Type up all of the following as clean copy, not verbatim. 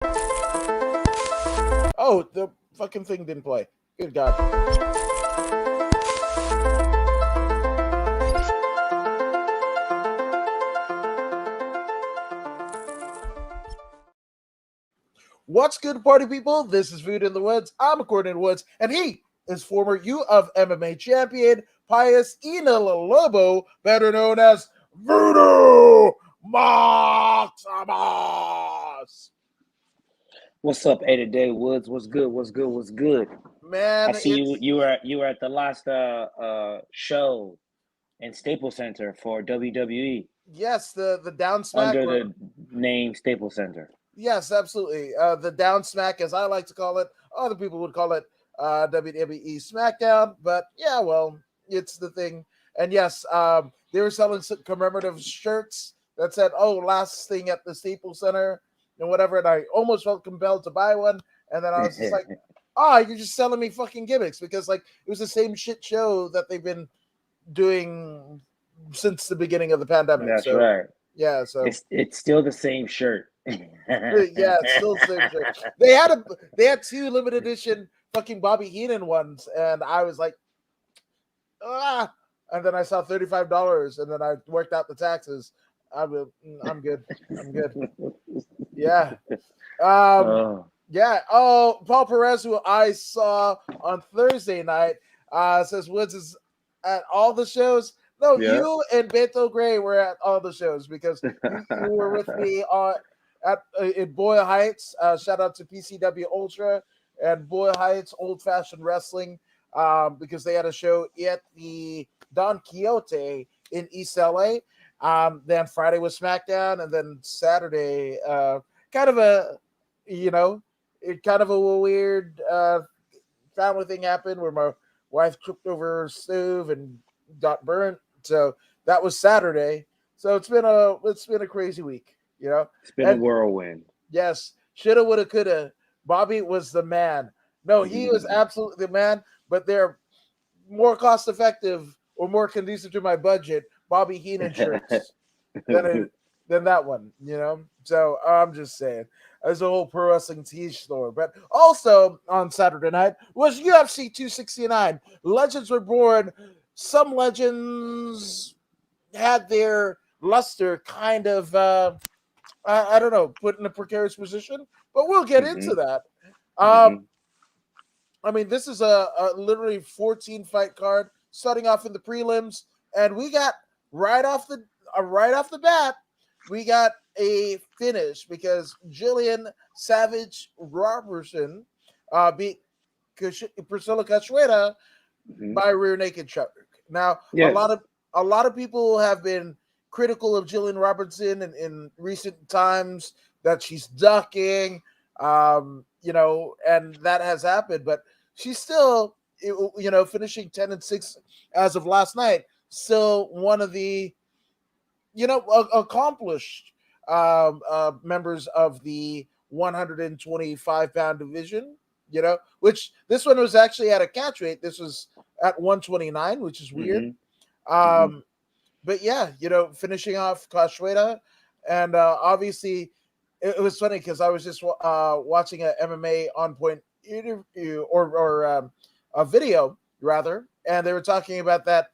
Oh, the fucking thing didn't play. Good God. What's good, party people? This is Voodoo in the Woods. I'm Coordinator Woods, and he is former U of MMA champion Pius Lobo, better known as Voodoo Maximus. What's up, A Day Woods? What's good? What's good? What's good? Man, I see you were at the last show in Staples Center for WWE. Yes, the down smack under the name Staples Center. Yes, absolutely. The down smack, as I like to call it. Other people would call it WWE SmackDown, but yeah, well, it's the thing. And yes, they were selling some commemorative shirts that said, "Oh, last thing at the Staples Center," and whatever. And I almost felt compelled to buy one, and then I was just like, "Ah, you're just selling me fucking gimmicks," because like it was the same shit show that they've been doing since the beginning of the pandemic. That's so, right. Yeah, so it's still the same shirt. Yeah, it's still the same shirt. They had two limited edition fucking Bobby Heenan ones, and I was like, ah. And then I saw $35, and then I worked out the taxes. I'm good. I'm good. Yeah. Yeah. Oh, Paul Perez, who I saw on Thursday night, says Woods is at all the shows. No, yeah. You and Beto Gray were at all the shows because you were with me in Boyle Heights. Shout out to PCW Ultra and Boyle Heights Old Fashioned Wrestling because they had a show at the Don Quixote in East LA. Then Friday was SmackDown, and then Saturday, kind of a weird family thing happened where my wife tripped over her stove and got burnt. So that was Saturday. So it's been a crazy week, you know. It's been a whirlwind. Yes, shoulda, woulda, coulda. Bobby was the man. No, he was absolutely the man. But they're more cost effective or more conducive to my budget. Bobby Heenan shirts than that one, you know. So I'm just saying, there's a whole pro wrestling tee store. But also on Saturday night was UFC 269. Legends were born. Some legends had their luster kind of, I don't know, put in a precarious position, but we'll get into that. I mean, this is a literally 14 fight card starting off in the prelims, and we got right off the bat, we got a finish because Jillian Savage Robertson beat Priscilla Cachoeira by rear naked choke. Now, yes. a lot of people have been critical of Jillian Robertson in recent times that she's ducking, and that has happened, but she's still, finishing 10-6 as of last night, still one of the, accomplished members of the 125-pound division, which this one was actually at a catch weight. This was at 129, which is weird. But yeah, finishing off Cachoeira, and obviously it was funny because I was just watching a MMA On Point interview or a video rather, and they were talking about that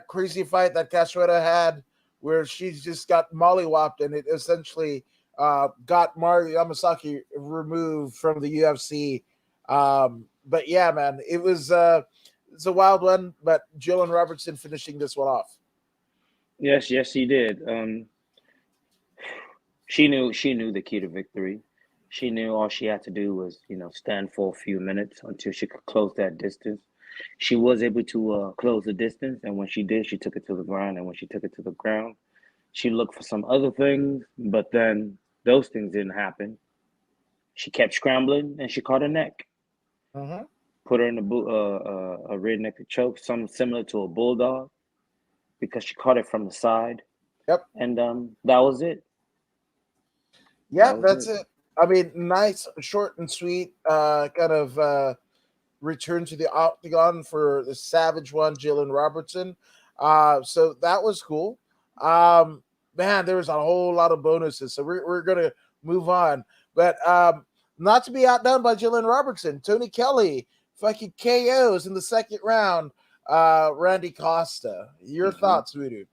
crazy fight that Cachoeira had where she just got mollywopped, and it essentially got Mario Yamasaki removed from the UFC. But yeah, man, it's a wild one, but Jillian Robertson finishing this one off. Yes, she did. She knew the key to victory. She knew all she had to do was, stand for a few minutes until she could close that distance. She was able to close the distance, and when she did, she took it to the ground. And when she took it to the ground, she looked for some other things, but then those things didn't happen. She kept scrambling, and she caught her neck. Put her in a rear naked choke, something similar to a bulldog, because she caught it from the side. Yep. And that was it. Yeah, that's it. I mean, nice, short and sweet, kind of return to the octagon for the Savage one, Jillian Robertson. So that was cool. Man, there was a whole lot of bonuses. So we're going to move on. But not to be outdone by Jillian Robertson. Tony Kelly fucking KOs in the second round. Randy Costa. Your thoughts, Voodoo?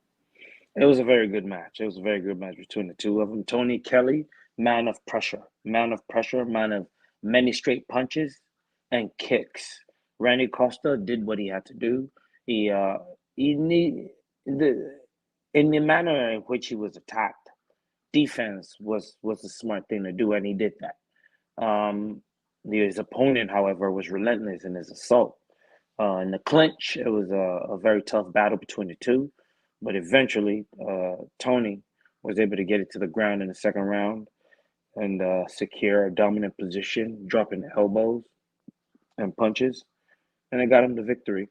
It was a very good match. It was a very good match between the two of them. Tony Kelly, man of pressure, man of many straight punches and kicks. Randy Costa did what he had to do. He he need the in the manner in which he was attacked. Defense was the smart thing to do, and he did that. His opponent, however, was relentless in his assault. In the clinch, it was a very tough battle between the two, but eventually, Tony was able to get it to the ground in the second round and secure a dominant position, dropping elbows and punches, and it got him the victory.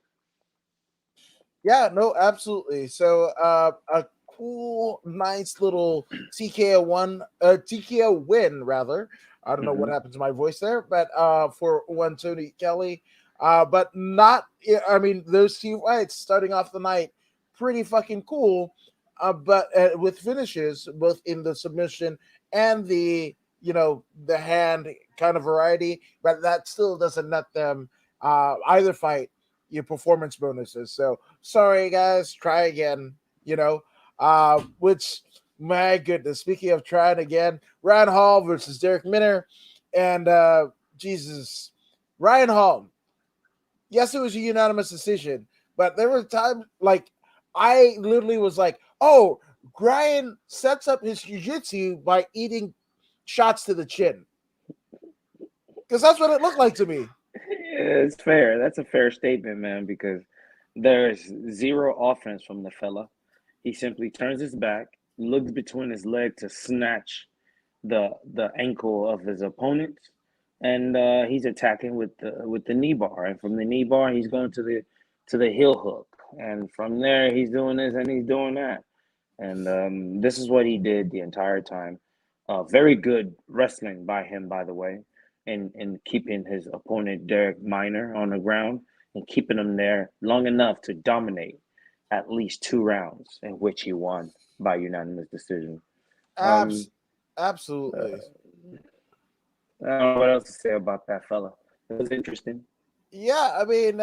Yeah, no, absolutely. So a cool, nice little TKO win rather. I don't know what Hmm. happened to my voice there, but for one Tony Kelly. But not I mean those two fights starting off the night pretty fucking cool. But with finishes both in the submission and the the hand kind of variety, but that still doesn't net them either fight your performance bonuses. So sorry guys, try again. Which my goodness. Speaking of trying again, Ryan Hall versus Derek Minner, and Jesus, Ryan Hall. Yes, it was a unanimous decision, but there were times like I literally was like, "Oh, Ryan sets up his jiu-jitsu by eating shots to the chin," because that's what it looked like to me. It's fair. That's a fair statement, man, because there's zero offense from the fella. He simply turns his back, looks between his legs to snatch the ankle of his opponent, and he's attacking with the knee bar. And from the knee bar, he's going to the heel hook, and from there, he's doing this and he's doing that. And this is what he did the entire time. Very good wrestling by him, by the way, in keeping his opponent Derek Miner on the ground and keeping him there long enough to dominate at least two rounds, in which he won by unanimous decision. Um, Abs- Absolutely. I don't know what else to say about that fella. It was interesting. Yeah, I mean,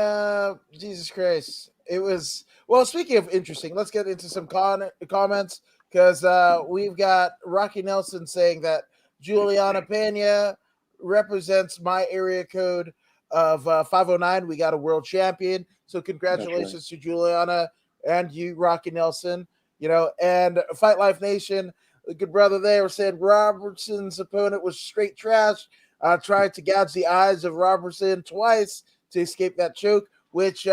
Jesus Christ. It was well. Speaking of interesting, let's get into some comments because we've got Rocky Nelson saying that Juliana Pena represents my area code of 509. We got a world champion, so That's right. congratulations to Juliana and you, Rocky Nelson. And Fight Life Nation, the good brother there said Robertson's opponent was straight trash. Tried to gouge the eyes of Robertson twice to escape that choke, which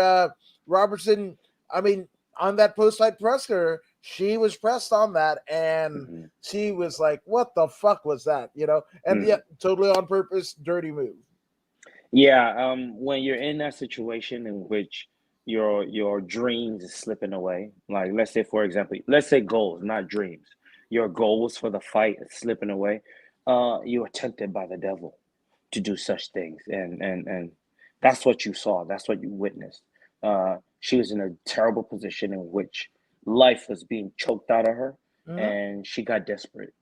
Robertson, I mean, on that post-fight presser, she was pressed on that, and Hmm. she was like, "What the fuck was that?" And yeah, Hmm. totally on purpose, dirty move. Yeah, when you're in that situation in which your dreams is slipping away, like let's say for example, let's say goals, not dreams. Your goals for the fight is slipping away. You are tempted by the devil to do such things, and that's what you saw. That's what you witnessed. She was in a terrible position in which life was being choked out of her, Mhm. and she got desperate.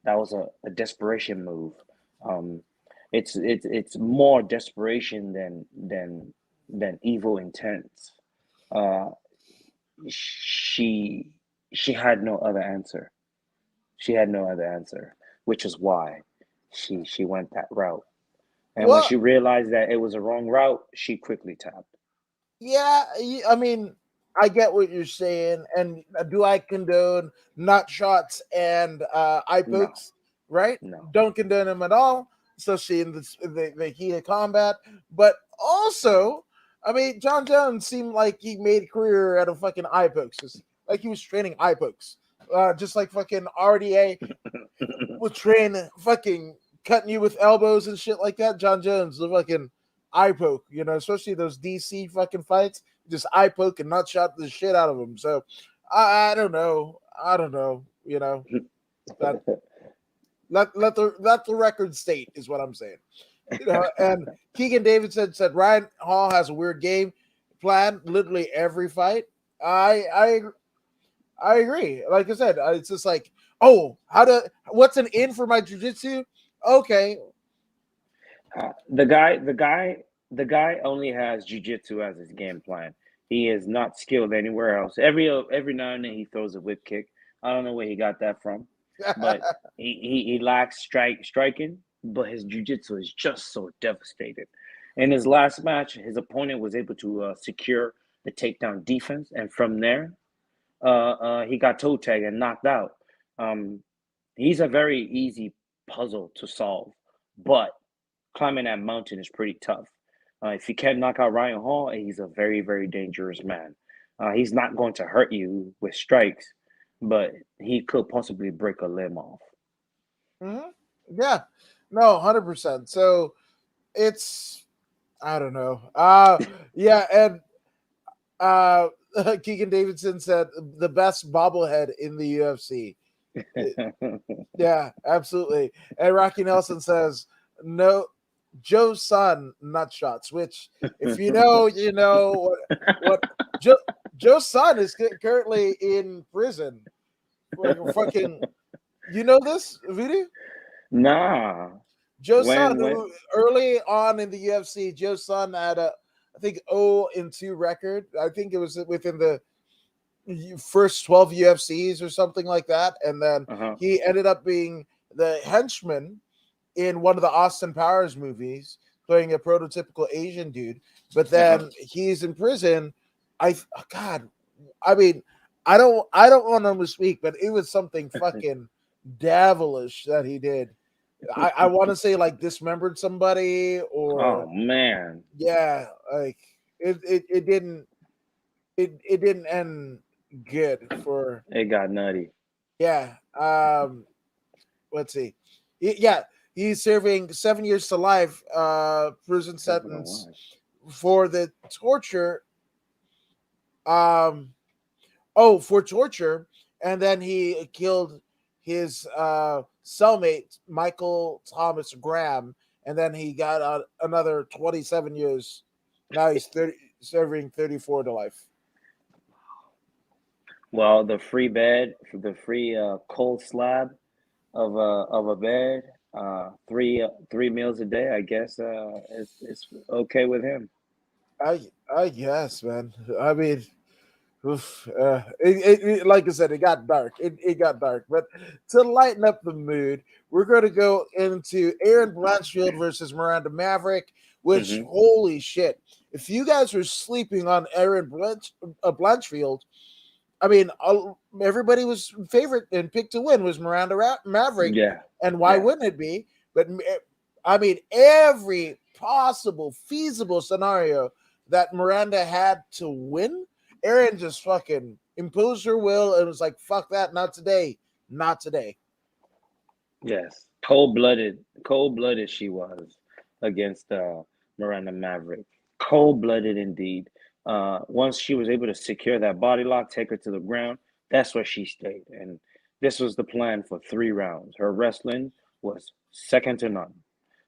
That was a desperation move. Um, it's more desperation than evil intents. Uh, she she had no other answer. She had no other answer, which is why she went that route. And when Well, she realized that it was a wrong route, she quickly tapped. yeah, I mean, I get what you're saying, and do I condone nut shots and eye No, pokes? Right? no. Don't condone them at all, especially in the heat of combat. But also, I mean, John Jones seemed like he made a career out of fucking eye pokes, like he was training eye pokes, just like fucking RDA would train fucking cutting you with elbows and shit like that. John Jones, the fucking eye poke, especially those DC fucking fights, just eye poke and not shot the shit out of them. So I don't know. I don't know. That let the record state is what I'm saying. And Keegan Davidson said Ryan Hall has a weird game plan literally every fight. I agree. Like I said, it's just like, oh, what's an in for my jujitsu? Okay. The guy only has jujitsu as his game plan. He is not skilled anywhere else. Every now and then he throws a whip kick. I don't know where he got that from, but he lacks striking. But his jujitsu is just so devastated. In his last match, his opponent was able to secure the takedown defense, and from there, he got toe tagged and knocked out. Um, he's a very easy puzzle to solve, but climbing that mountain is pretty tough. If you can't knock out Ryan Hall, he's a very, very dangerous man. He's not going to hurt you with strikes, but he could possibly break a limb off. Mhm. Yeah. No, 100%. So it's I don't know. Yeah, and uh Keegan Davidson said the best bobblehead in the UFC. Yeah, absolutely. And Rocky Nelson says no Joe's son nut shots, which if you know, you know what Joe Joe's son is currently in prison. Like fucking you know this, Vidi? Nah. Joe's son, When who early on in the UFC, Joe's son had a, I think, 0-2 record. I think it was within the first 12 UFCs or something like that. And then uh-huh. he ended up being the henchman in one of the Austin Powers movies, playing a prototypical Asian dude. But Uh-huh. then he's in prison. God, I mean, I don't want him to speak, but it was something fucking devilish that he did. I want to say like dismembered somebody Oh or man. yeah, like it didn't it didn't end good for It got nutty. yeah. Let's see. Yeah, he's serving 7 years to life prison Seven oh sentence one. for the torture. Um, oh, for torture, and then he killed his cellmate Michael Thomas Graham, and then he got another 27 years. Now he's 30, serving 34 to life. Well, the free cold slab of a bed, three meals a day. I guess it's okay with him. I guess, man. I mean, oof, like I said, it got dark. It got dark. But to lighten up the mood, we're going to go into Aaron Blanchfield versus Miranda Maverick. Which Hmm. holy shit! If you guys were sleeping on Aaron Blanchfield, I mean, everybody was favorite and picked to win was Miranda Maverick, Yeah, and why yeah, wouldn't it be? But I mean, every possible feasible scenario that Miranda had to win, Aaron just fucking imposed her will and was like, "Fuck that, not today, not today." yes. Cold blooded. She was against Miranda Maverick. Cold blooded indeed. Once she was able to secure that body lock, take her to the ground, that's where she stayed. And this was the plan for 3 rounds. Her wrestling was second to none.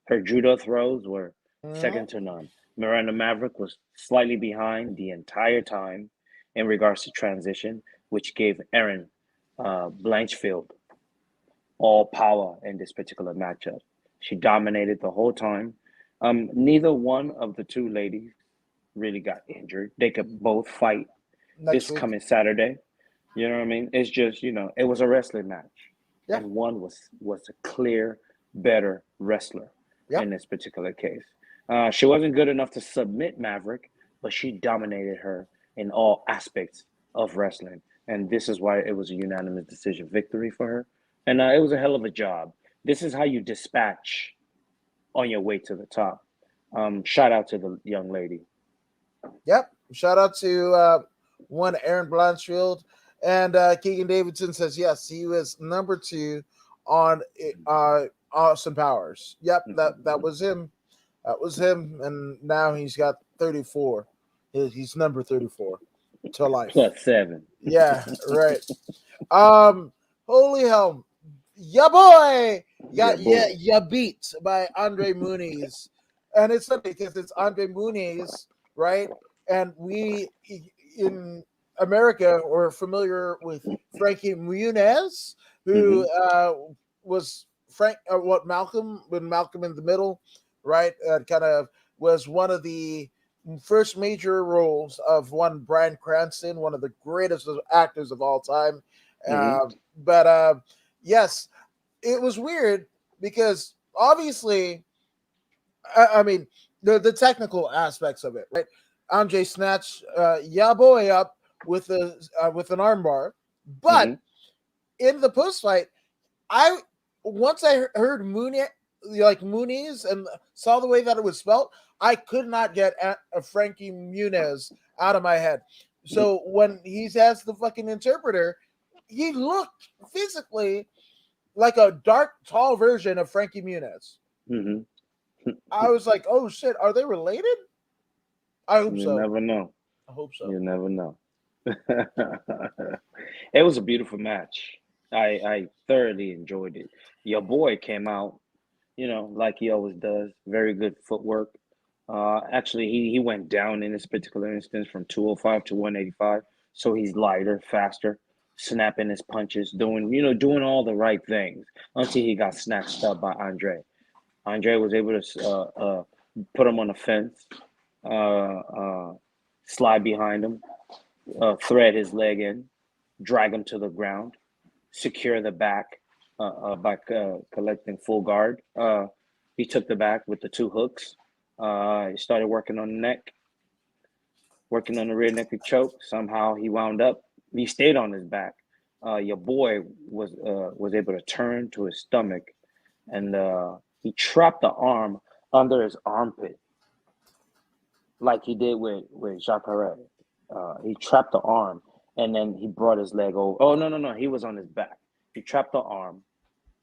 Her judo throws were second Mhm. to none. Miranda Maverick was slightly behind the entire time in regards to transition, which gave Erin Blanchfield all power in this particular matchup. She dominated the whole time. Neither one of the two ladies really got injured. They could both fight Next this week, coming Saturday. You know what I mean? It's just, it was a wrestling match, yeah, and one was a clear better wrestler yep. in this particular case. She wasn't good enough to submit Maverick, but she dominated her in all aspects of wrestling, and this is why it was a unanimous decision victory for her. And it was a hell of a job. This is how you dispatch on your way to the top. Shout out to the young lady. Yep. Shout out to one Aaron Blanchfield. And Keegan Davidson says, yes, he was number 2 on Austin Powers. Yep, that Mhm. was him. That was him. And now he's got 34. He's number 34 to life. +7. Yeah, right. Um, Holy hell. Yeah, boy. Yeah, boy. Yeah, beat by Andre Muniz. And it's funny because it's Andre Muniz, right? And we in America are familiar with Frankie Muniz, Hmm. who was Malcolm in the Middle, right? Kind of was one of the first major roles of one Bryan Cranston, one of the greatest actors of all time. Mm-hmm. But yes, it was weird because obviously, I mean, the technical aspects of it, right? Andre snatched Boy up with an armbar, but Mm-hmm. in the post fight, I once I heard Mooney's and saw the way that it was spelled, I could not get a Frankie Muniz out of my head. So when he has the fucking interpreter, he looked physically like a dark, tall version of Frankie Muniz. Mm-hmm. I was like, oh shit, are they related? I hope You so. never know. I hope so. You never know. It was a beautiful match. I thoroughly enjoyed it. Your boy came out, like he always does. Very good footwork. Actually, he went down in this particular instance from 205 to 185. So he's lighter, faster, snapping his punches, doing all the right things until he got snatched up by Andre. Andre was able to put him on the fence, uh, uh, slide behind him, thread his leg in, drag him to the ground, secure the back by collecting full guard. He took the back with the two hooks. He started working on the neck, working on the rear naked choke. Somehow he wound up. He stayed on his back. Your boy was able to turn to his stomach, and he trapped the arm under his armpit, like he did with Jacare. He trapped the arm, and then he brought his leg over. Oh no! He was on his back. He trapped the arm,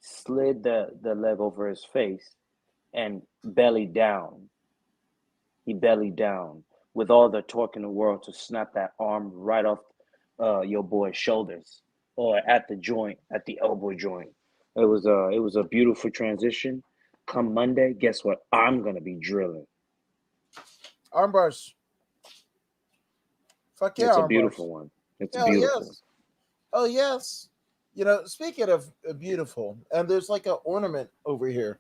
slid the leg over his face, and belly down. He bellied down with all the torque in the world to snap that arm right off your boy's shoulders or at the joint, at the elbow joint. It was a beautiful transition. Come Monday, guess what? I'm gonna be drilling. Armbars. Fuck yeah, It's a armbars. beautiful one. It's Hell beautiful. yes. Oh yes. Speaking of beautiful, and there's like an ornament over here.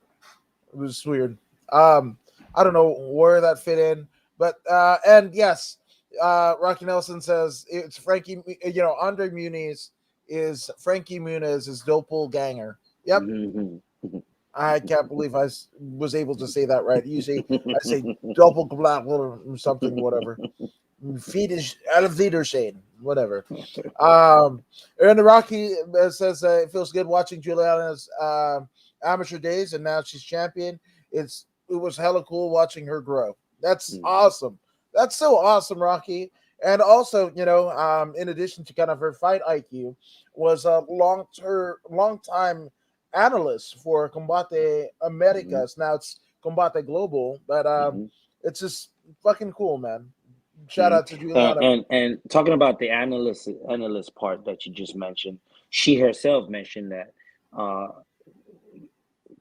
It was weird. Um, I don't know where that fit in, but and yes, Rocky Nelson says it's Frankie. Andre Muniz is Frankie Muniz dope ganger. Yep, Mhm. I can't believe was able to say that right. Usually I say double black or something, whatever. Elevator Shane, whatever. And the Rocky says it feels good watching Juliana's amateur days, and now she's champion. It was hella cool watching her grow. That's awesome. That's so awesome, Rocky. And also, in addition to kind of her fight IQ, was a long time analyst for Combate Mhm. Americas. Now it's Combate Global, but Mhm. it's just fucking cool, man. Shout Mhm. out to And, Juliana. and and talking about the analyst part that you just mentioned, she herself mentioned that uh,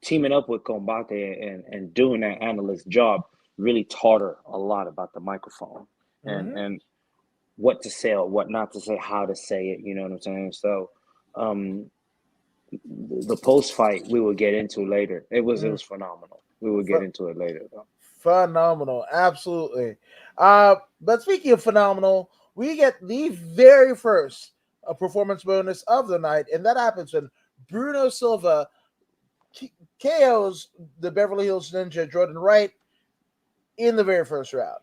teaming up with Combate and doing that analyst job really taught her a lot about the microphone and Mm-hmm. and what to say or what not to say, how to say it. You know what I'm saying? So, um, the post fight we will get into later. It was phenomenal. We will get into it later though. Phenomenal, absolutely. But speaking of phenomenal, we get the very first performance bonus of the night, and that happens when Bruno Silva KOs the Beverly Hills Ninja Jordan Wright in the very first round.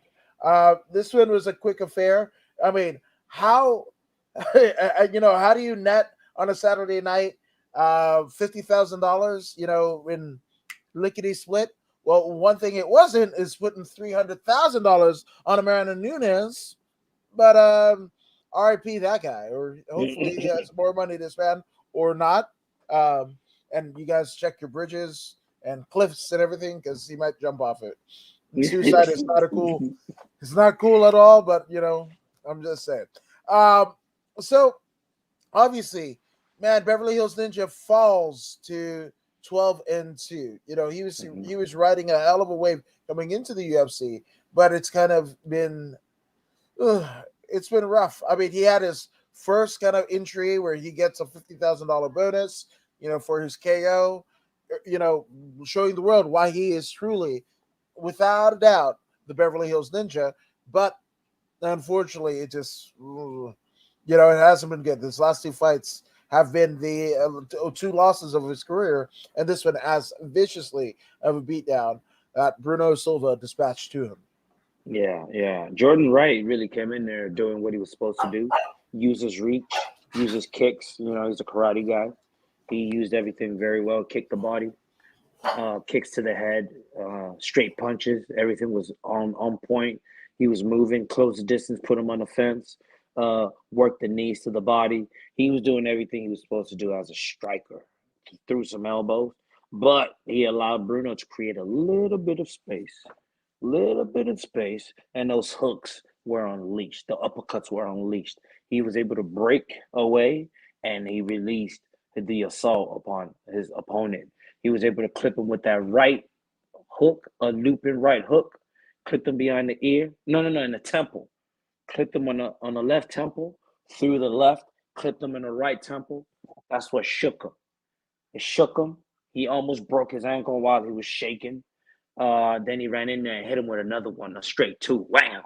This one was a quick affair. I mean, how how do you net on a Saturday night $50,000? In lickety split. Well, one thing it wasn't is putting $300,000 on a Miranda Nunes, but RIP that guy, or hopefully he has more money to spend or not. Um, and you guys check your bridges and cliffs and everything because he might jump off it. And suicide is not a cool. It's not cool at all, but I'm just saying. Um, so obviously, man, Beverly Hills Ninja falls to 12-2. He was riding a hell of a wave coming into the UFC, but it's kind of been it's been rough. I mean, he had his first kind of entry where he gets a $50,000 bonus, for his KO. showing the world why he is truly, without a doubt, the Beverly Hills Ninja. But unfortunately, it just, it hasn't been good. These last two fights have been the two losses of his career, and this one as viciously of a beatdown that Bruno Silva dispatched to him. Yeah. Jordan Wright really came in there doing what he was supposed to do. Use his reach, use his kicks. He's a karate guy. He used everything very well. Kicked the body, kicks to the head, straight punches. Everything was on point. He was moving, close the distance, put him on the fence, worked the knees to the body. He was doing everything he was supposed to do as a striker. He threw some elbows, but he allowed Bruno to create a little bit of space, and those hooks were unleashed. The uppercuts were unleashed. He was able to break away, and he released the assault upon his opponent. He was able to clip him with that right hook, a looping right hook, clipped him behind the ear. No, in the temple. Clipped him on the left temple, through the left, clipped him in the right temple. That's what shook him. It shook him. He almost broke his ankle while he was shaking. Then he ran in there and hit him with another one, a straight two. Wham!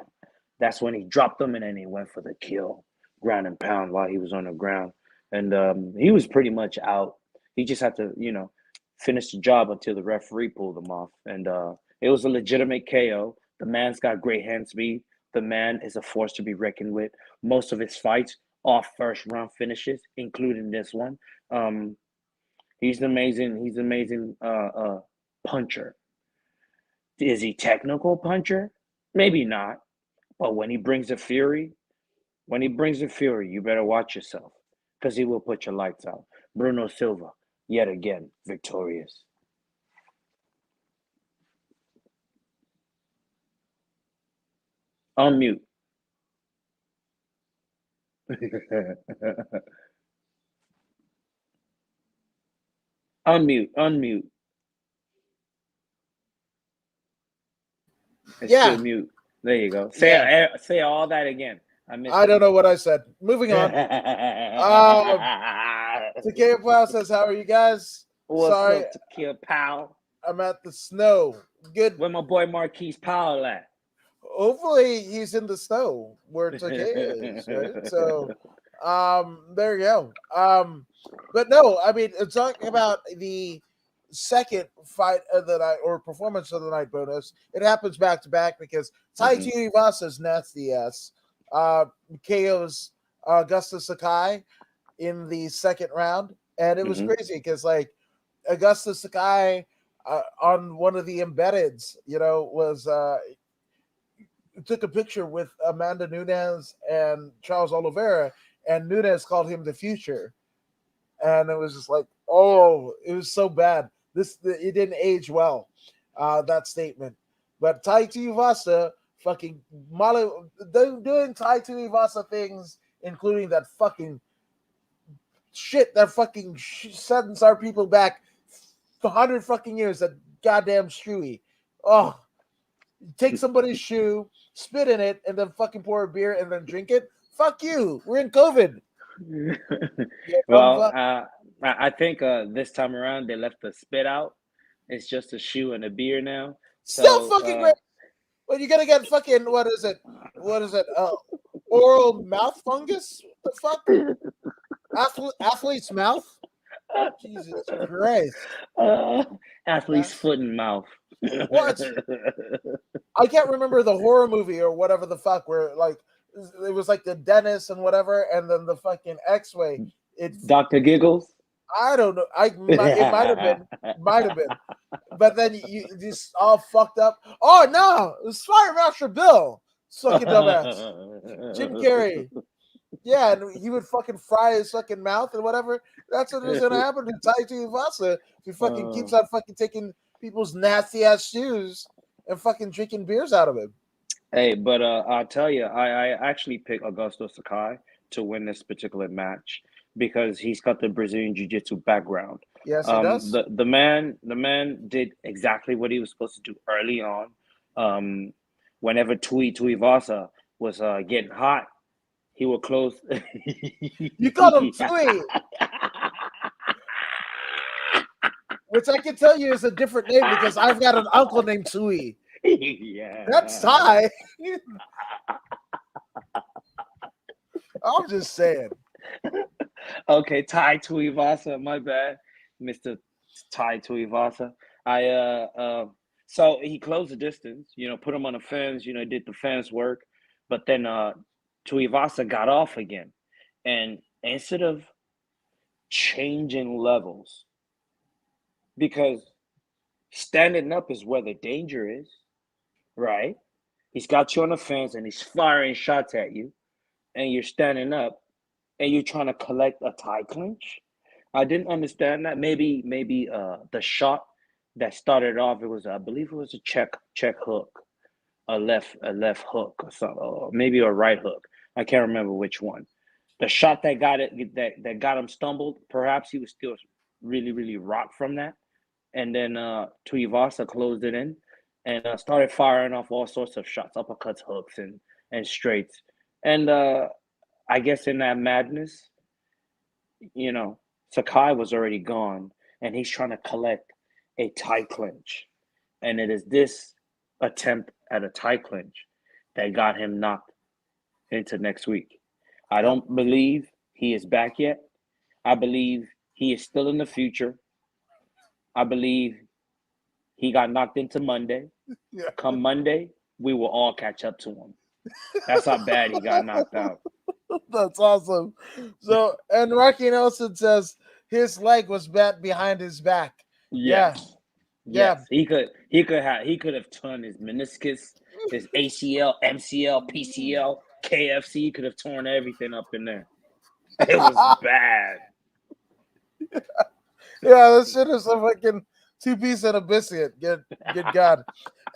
That's when he dropped him, and then he went for the kill, ground and pound while he was on the ground. And he was pretty much out. He just had to, finish the job until the referee pulled him off. And it was a legitimate KO. The man's got great hand speed. The man is a force to be reckoned with. Most of his fights are first round finishes, including this one. He's an amazing puncher. Is he technical puncher? Maybe not. But when he brings the fury, you better watch yourself, because he will put your lights out. Bruno Silva, yet again, victorious. Unmute. Unmute. It's still mute. There you go. Say all that again. I don't know what I said. Moving on. Tequila Pal says, "How are you guys?" What's up, Tequila Pal? I'm at the snow. Good. Where my boy Marquise Powell at? Hopefully he's in the snow where Tequila is, right? So, there you go. But no, I mean, talking about the second fight of the night or performance of the night bonus, it happens back to back because Tai Tuivasa's nasty ass KO's Augustus Sakai in the second round, and it was crazy because like Augustus Sakai on one of the embeddeds, was took a picture with Amanda Nunes and Charles Oliveira, and Nunes called him the future, and it was just like, oh, it was so bad. It didn't age well, that statement. But Tai Tuivasa fucking doing Tai Tuivasa things, including that fucking shit that fucking sends our people back 100 fucking years. That goddamn Stewie. Oh, take somebody's shoe, spit in it, and then fucking pour a beer and then drink it. Fuck you. We're in COVID. Well, I think this time around they left the spit out. It's just a shoe and a beer now. Still fucking great. Well, you're gonna get fucking what is it? Oral mouth fungus? What the fuck? Athlete's mouth? Jesus Christ. Athlete's foot and mouth. What? I can't remember the horror movie or whatever the fuck where like it was like the dentist and whatever, and then the fucking X-ray. It's Dr. Giggles. I don't know. It might have been. But then you just all fucked up. Oh no, it was Fire Master Bill. Fucking dumbass. Jim Carrey. Yeah, and he would fucking fry his fucking mouth and whatever. That's what is gonna happen to Tai Tuivasa if he fucking keeps on fucking taking people's nasty ass shoes and fucking drinking beers out of him. Hey, but I'll tell you, I actually picked Augusto Sakai to win this particular match because he's got the Brazilian Jiu-Jitsu background. Yes, he does. The man did exactly what he was supposed to do early on. Whenever Tuivasa was getting hot, he would close. You called him Tui. which I can tell you is a different name because I've got an uncle named Tui. Yeah. That's Tai. I'm just saying. Okay, Tai Tuivasa, my bad, Mr. Tai Tuivasa. So he closed the distance, put him on the fence, did the fence work, but then Tuivasa got off again, and instead of changing levels, because standing up is where the danger is, right? He's got you on the fence and he's firing shots at you, and you're standing up and you're trying to collect a tie clinch. I didn't understand that. Maybe the shot that started off, it was, I believe it was a check hook, a left hook or something, or maybe a right hook. I can't remember which one. The shot that got it that got him stumbled. Perhaps he was still really really rocked from that, and then Tuivasa closed it in and started firing off all sorts of shots, uppercuts, hooks, and straights. And I guess in that madness, you know, Sakai was already gone, and he's trying to collect a tie clinch. And it is this attempt at a tie clinch that got him knocked into next week. I Yep. don't believe he is back yet. I believe he is still in the future. I believe he got knocked into Monday. Yeah. Come Monday, we will all catch up to him. That's how bad he got knocked out. That's awesome. So, and Rocky Nelson says his leg was bent behind his back. Yeah. Yes. Yeah. Yes. He could have torn his meniscus, his ACL, MCL, PCL, KFC. He could have torn everything up in there. It was bad. Yeah, this shit is a fucking two-piece and a biscuit. Good God.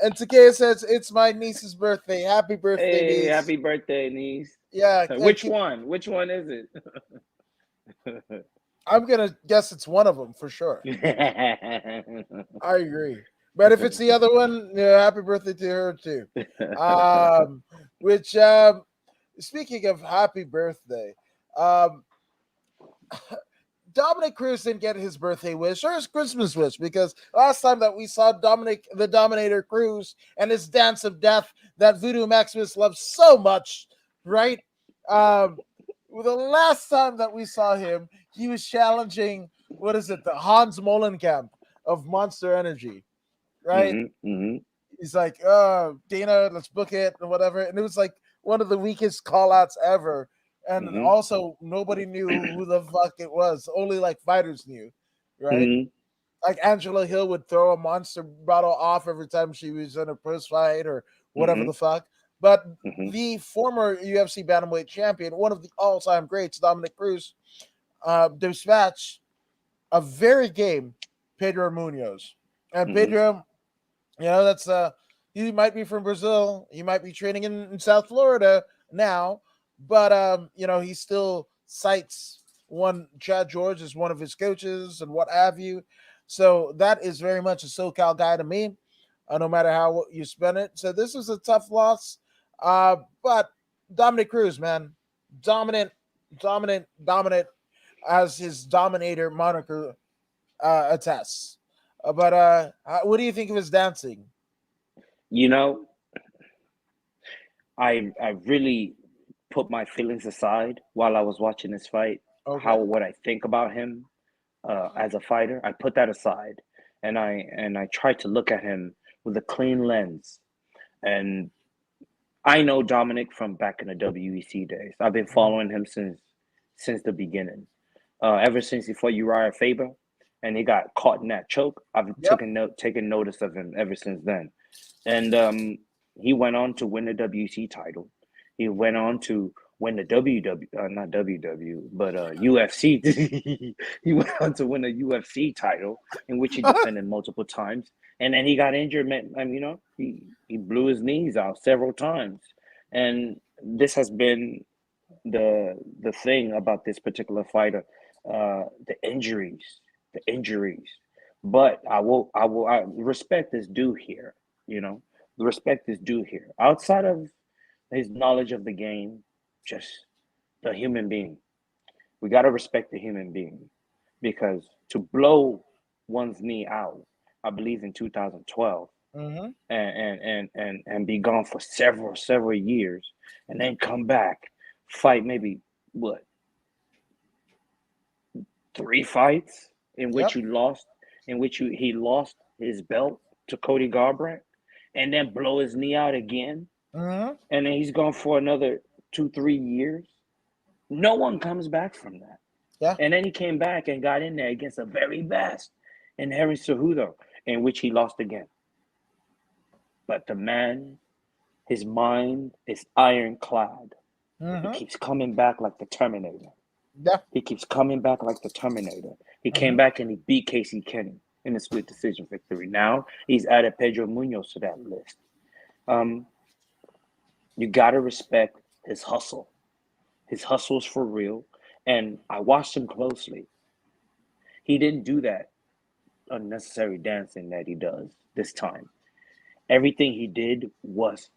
And Takea says, it's my niece's birthday. Happy birthday, Hey, niece. happy birthday, niece. Yeah, Which one? Which one is it? I'm going to guess it's one of them for sure. I agree. But if it's the other one, yeah, happy birthday to her too. Which speaking of happy birthday, um Dominic Cruz didn't get his birthday wish or his Christmas wish because last time that we saw Dominic the Dominator Cruz and his dance of death that Voodoo Maximus loves so much, right? The last time that we saw him, he was challenging what is it, the Hans Molenkamp of Monster Energy, right? He's like, Dana, let's book it and whatever. And it was like one of the weakest call outs ever. And also, nobody knew who the fuck it was. Only like fighters knew, right? Like Angela Hill would throw a monster bottle off every time she was in a post fight or whatever the fuck. But the former UFC bantamweight champion, one of the all-time greats, Dominic Cruz, dispatched a very game Pedro Munoz. And Pedro, that's he might be from Brazil, he might be training in South Florida now, but he still cites one Chad George as one of his coaches and what have you. So that is very much a SoCal guy to me, no matter how you spend it. So this was a tough loss, but Dominic Cruz, man, dominant, as his Dominator moniker attests. But what do you think of his dancing? You know, I really put my feelings aside while I was watching this fight. Okay. What I think about him as a fighter, I put that aside, and I tried to look at him with a clean lens. And I know Dominic from back in the WEC days. I've been following him since the beginning. Ever since he fought Uriah Faber, and he got caught in that choke, I've taken notice of him ever since then. And he went on to win the WC title. He went on to win the not WW, but UFC. He went on to win a UFC title in which he defended multiple times. And then he got injured. He blew his knees out several times. And this has been the thing about this particular fighter, the injuries. But I respect is due here. The respect is due here. Outside of his knowledge of the game, just the human being. We gotta respect the human being because to blow one's knee out, I believe in 2012, Mm-hmm. and be gone for several years, and then come back, fight maybe what 3 fights in which Yep. you lost, he lost his belt to Cody Garbrandt, and then blow his knee out again, Mm-hmm. and then he's gone for another 2-3 years. No one comes back from that. Yeah. And then he came back and got in there against the very best in Henry Cejudo, in which he lost again. But the man, his mind is ironclad. He Mm-hmm. keeps coming back like the Terminator. Yeah. He keeps coming back like the Terminator. He came Mm-hmm. back and he beat Casey Kenny in a split decision victory. Now he's added Pedro Munoz to that list. You gotta respect his hustle. His hustle's for real. And I watched him closely. He didn't do that unnecessary dancing that he does this time. Everything he did was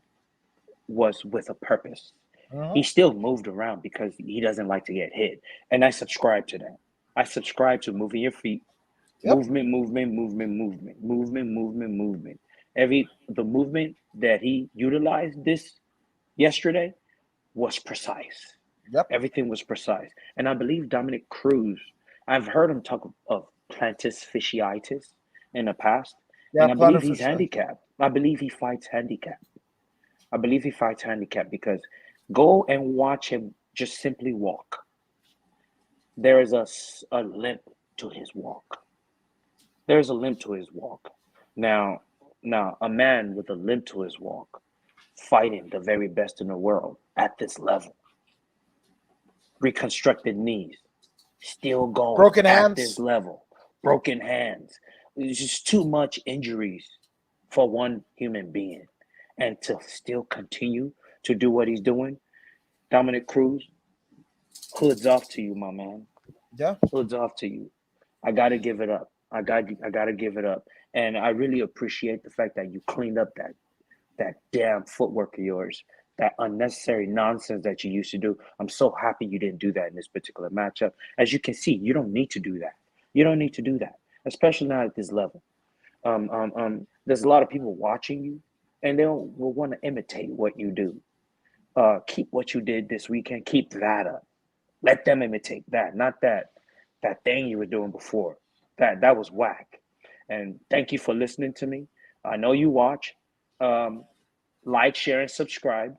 with a purpose. He Mm-hmm. still moved around because he doesn't like to get hit. And I subscribe to that. I subscribe to moving your feet, Yep. movement. The movement that he utilized this yesterday was precise. Yep. Everything was precise. And I believe Dominic Cruz, I've heard him talk of plantar fasciitis in the past, Yeah. and I believe Planner for he's sure. handicapped. I believe he fights handicapped. Because go and watch him just simply walk. There is a limp to his walk. There's a limp to his walk. Now, a man with a limp to his walk, fighting the very best in the world at this level, reconstructed knees, still going Broken at this hands. level, broken hands. There's just too much injuries for one human being. And to still continue to do what he's doing, Dominic Cruz, hoods off to you, my man. Yeah. Hoods off to you. I gotta give it up. I gotta give it up. And I really appreciate the fact that you cleaned up that damn footwork of yours, that unnecessary nonsense that you used to do. I'm so happy you didn't do that in this particular matchup. As you can see, you don't need to do that. You don't need to do that, especially not at this level. There's a lot of people watching you, and they'll will want to imitate what you do. Keep what you did this weekend. Keep that up. Let them imitate that, not that thing you were doing before. That was whack. And thank you for listening to me. I know you watch. Um, like, share, and subscribe.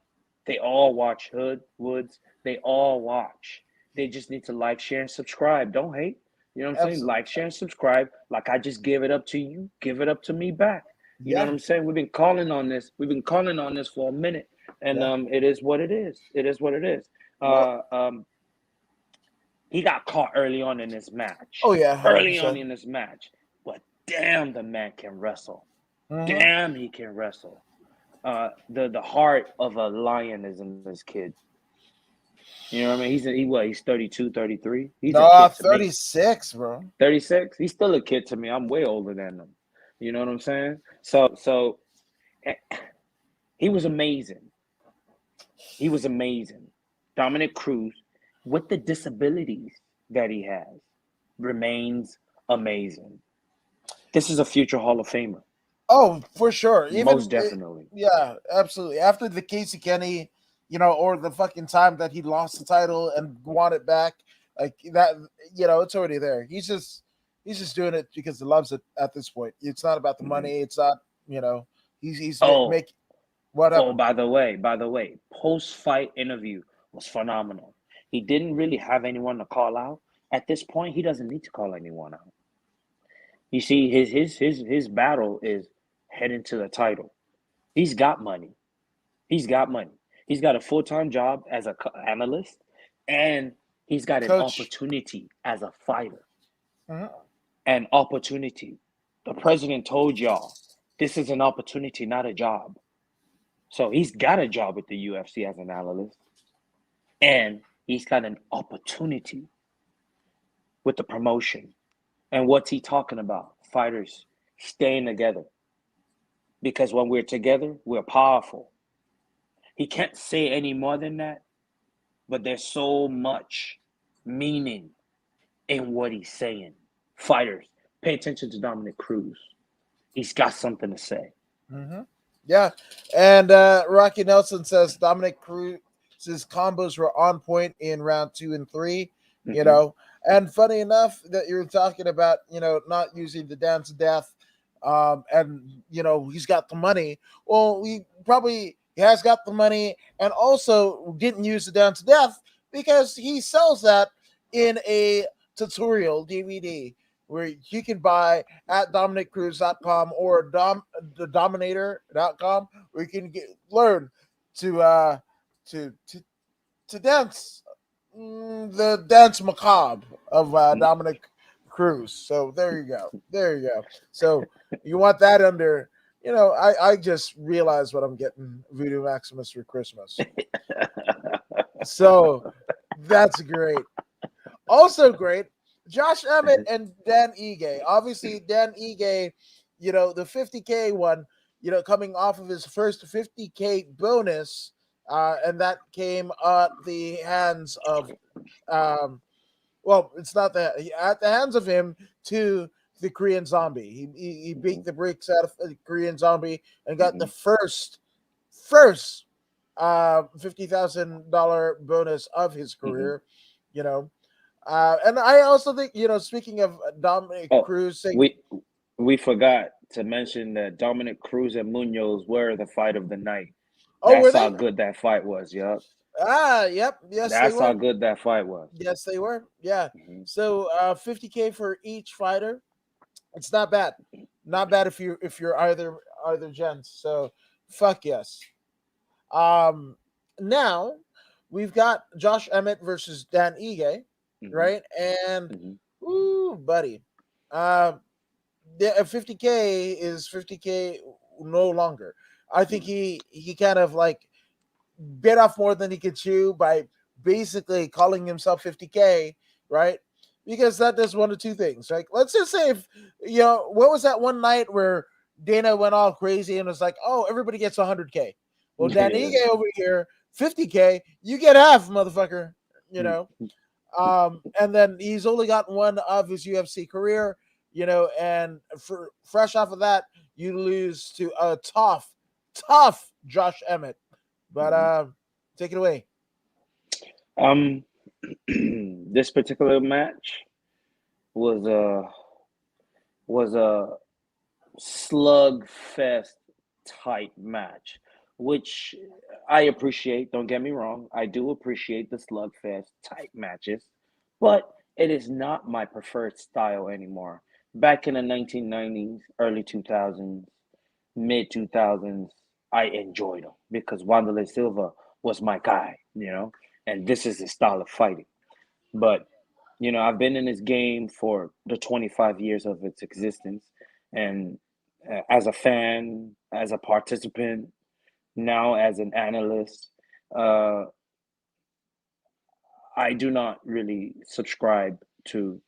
They all watch Hood, Woods. They all watch. They just need to like, share, and subscribe. Don't hate. You know what I'm saying? Absolutely. Like, share, and subscribe. Like I just give it up to you, give it up to me back. You know what Yeah. I'm saying? We've been calling on this. We've been calling on this for a minute, and Yeah. it is what it is. It is what it is. Well. He got caught early on in this Oh match. yeah. 100%. But damn, the man can wrestle. Mm-hmm. Damn, he can wrestle. The heart of a lion is in this kid. You know what I mean? He's 32, 33. He's a No, kid to me. 36, bro. 36. He's still a kid to me. I'm way older than him. You know what I'm saying? So eh, he was amazing. He was amazing. Dominic Cruz, with the disabilities that he has, remains amazing. This is a future Hall of Famer. Oh, for sure. Most Even definitely. yeah, absolutely. After the Casey Kenny, or the fucking time that he lost the title and won it back, like that, it's already there. He's just doing it because he loves it at this point. It's not about the Mm-hmm. money. It's not, he's Oh, making what happened. by the way, post-fight interview was phenomenal. He didn't really have anyone to call out. At this point, he doesn't need to call anyone out. You see, his battle is heading to the title. He's got money. He's got money. He's got a full-time job as an analyst, and he's got an Coach. opportunity as a fighter. Mhm. An opportunity. The president told y'all this is an opportunity, not a job. So he's got a job with the UFC as an analyst, and he's got an opportunity with the promotion. And what's he talking about? Fighters staying together. Because when we're together, we're powerful. He can't say any more than that, but there's so much meaning in what he's saying. Fighters, Pay attention to Dominic Cruz. He's got something to say. Mm-hmm. Yeah, and Rocky Nelson says Dominic Cruz's combos were on point in round 2 and 3. You know, and funny enough that you're talking about, not using the dance of death, and he's got the money. Well, he has got the money, and also didn't use the dance of death because he sells that in a tutorial DVD where you can buy at DominicCruz.com or thedominator.com, where you can learn to to to to dance the dance macabre of Dominic Cruz. So there you go. There you go. So you want that under, I just realized what I'm getting Voodoo Maximus for Christmas. So that's great. Also great, Josh Emmett and Dan Ige. Obviously, Dan Ige, the 50K one, coming off of his first 50K bonus, and that came at the hands of, it's not that, at the hands of him to the Korean Zombie. He beat the bricks out of the Korean Zombie and got the first $50,000 bonus of his career, and I also think, speaking of Dominic Cruz, we forgot to mention that Dominic Cruz and Munoz were the fight of the night. Oh, that's how good that fight was. Yep. Yep. Yes, that's they were. how good that fight was. Yes, they were. Yeah. So, $50K for each fighter. It's not bad. Not bad if you're either gents. So, fuck yes. Now we've got Josh Emmett versus Dan Ige, right? And ooh, buddy, the 50K is 50K no longer. I think he kind of like bit off more than he could chew by basically calling himself 50K, right? Because that does one of two things. Like, let's just say if what was that one night where Dana went all crazy and was like, "Oh, everybody gets 100K." Well, Dan Ige over here, 50K, you get half, motherfucker. And then he's only got one of his UFC career, and for fresh off of that, you lose to a tough Josh Emmett. But take it away. This particular match was a slugfest type match, which I appreciate. Don't get me wrong. I do appreciate the slugfest type matches, but it is not my preferred style anymore. Back in the 1990s, early 2000s, mid 2000s, I enjoyed them because Wanderlei Silva was my guy, and this is his style of fighting. But I've been in this game for the 25 years of its existence, and as a fan, as a participant, now as an analyst, I do not really subscribe to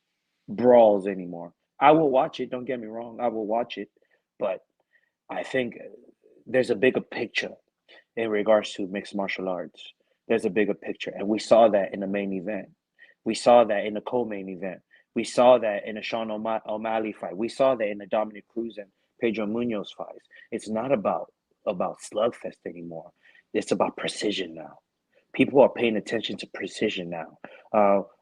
brawls anymore. I will watch it, don't get me wrong, I will watch it, but I think there's a bigger picture in regards to mixed martial arts. There's a bigger picture, and we saw that in the main event. We saw that in the co-main event. We saw that in the Sean O'Malley fight. We saw that in the Dominic Cruz and Pedro Munoz fights. It's not about slugfest anymore. It's about precision now. People are paying attention to precision now.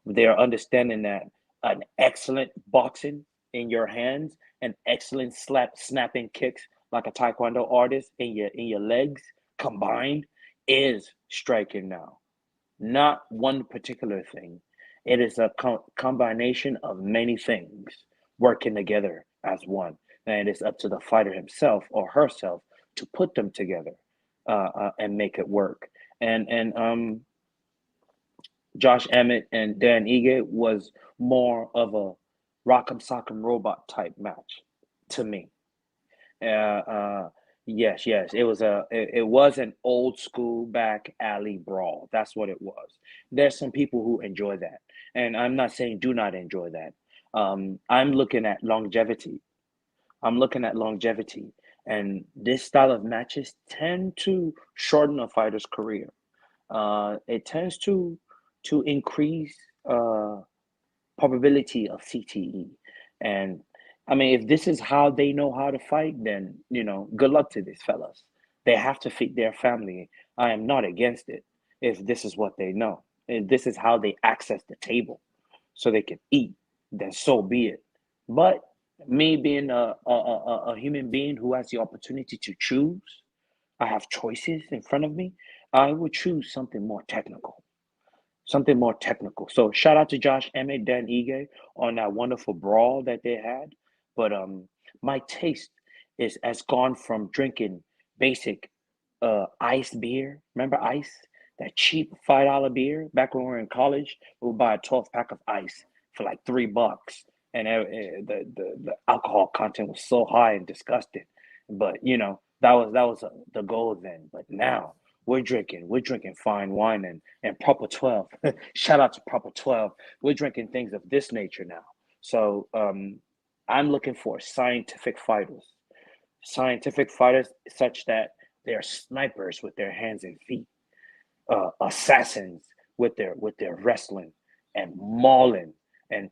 They are understanding that an excellent boxing in your hands, an excellent snapping kicks like a taekwondo artist in your legs combined is striking now. Not one particular thing. It is a combination of many things working together as one. And it's up to the fighter himself or herself to put them together and make it work. And Josh Emmett and Dan Ige was more of a rock'em sock'em robot type match to me. Yes, it was an old school back alley brawl. That's what it was. There's some people who enjoy that, and I'm not saying do not enjoy that. I'm looking at longevity. And this style of matches tend to shorten a fighter's career. It tends to increase probability of CTE, and I mean, if this is how they know how to fight, then, good luck to these fellas. They have to feed their family. I am not against it if this is what they know. If this is how they access the table so they can eat, then so be it. But me being a human being who has the opportunity to choose, I have choices in front of me, I would choose something more technical. Something more technical. So shout out to Josh Emmett, Dan Ige on that wonderful brawl that they had. But my taste is has gone from drinking basic ice beer. Remember ice? That cheap $5 beer back when we were in college. We would buy a 12 pack of ice for like $3, and the alcohol content was so high and disgusting. But that was the goal then. But now we're drinking fine wine and Proper 12. Shout out to Proper 12. We're drinking things of this nature now. So I'm looking for scientific fighters such that they're snipers with their hands and feet, assassins with their wrestling and mauling and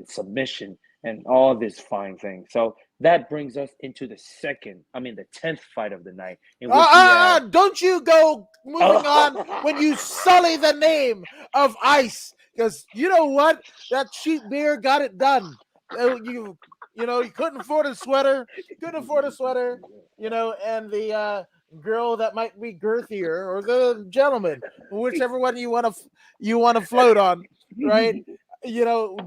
submission and all this fine thing. So that brings us into the 10th fight of the night, in which we have. Don't you go moving on when you sully the name of Ice, because you know what? That cheap beer got it done. You couldn't afford a sweater, and the girl that might be girthier, or the gentleman, whichever one you want to float on, right?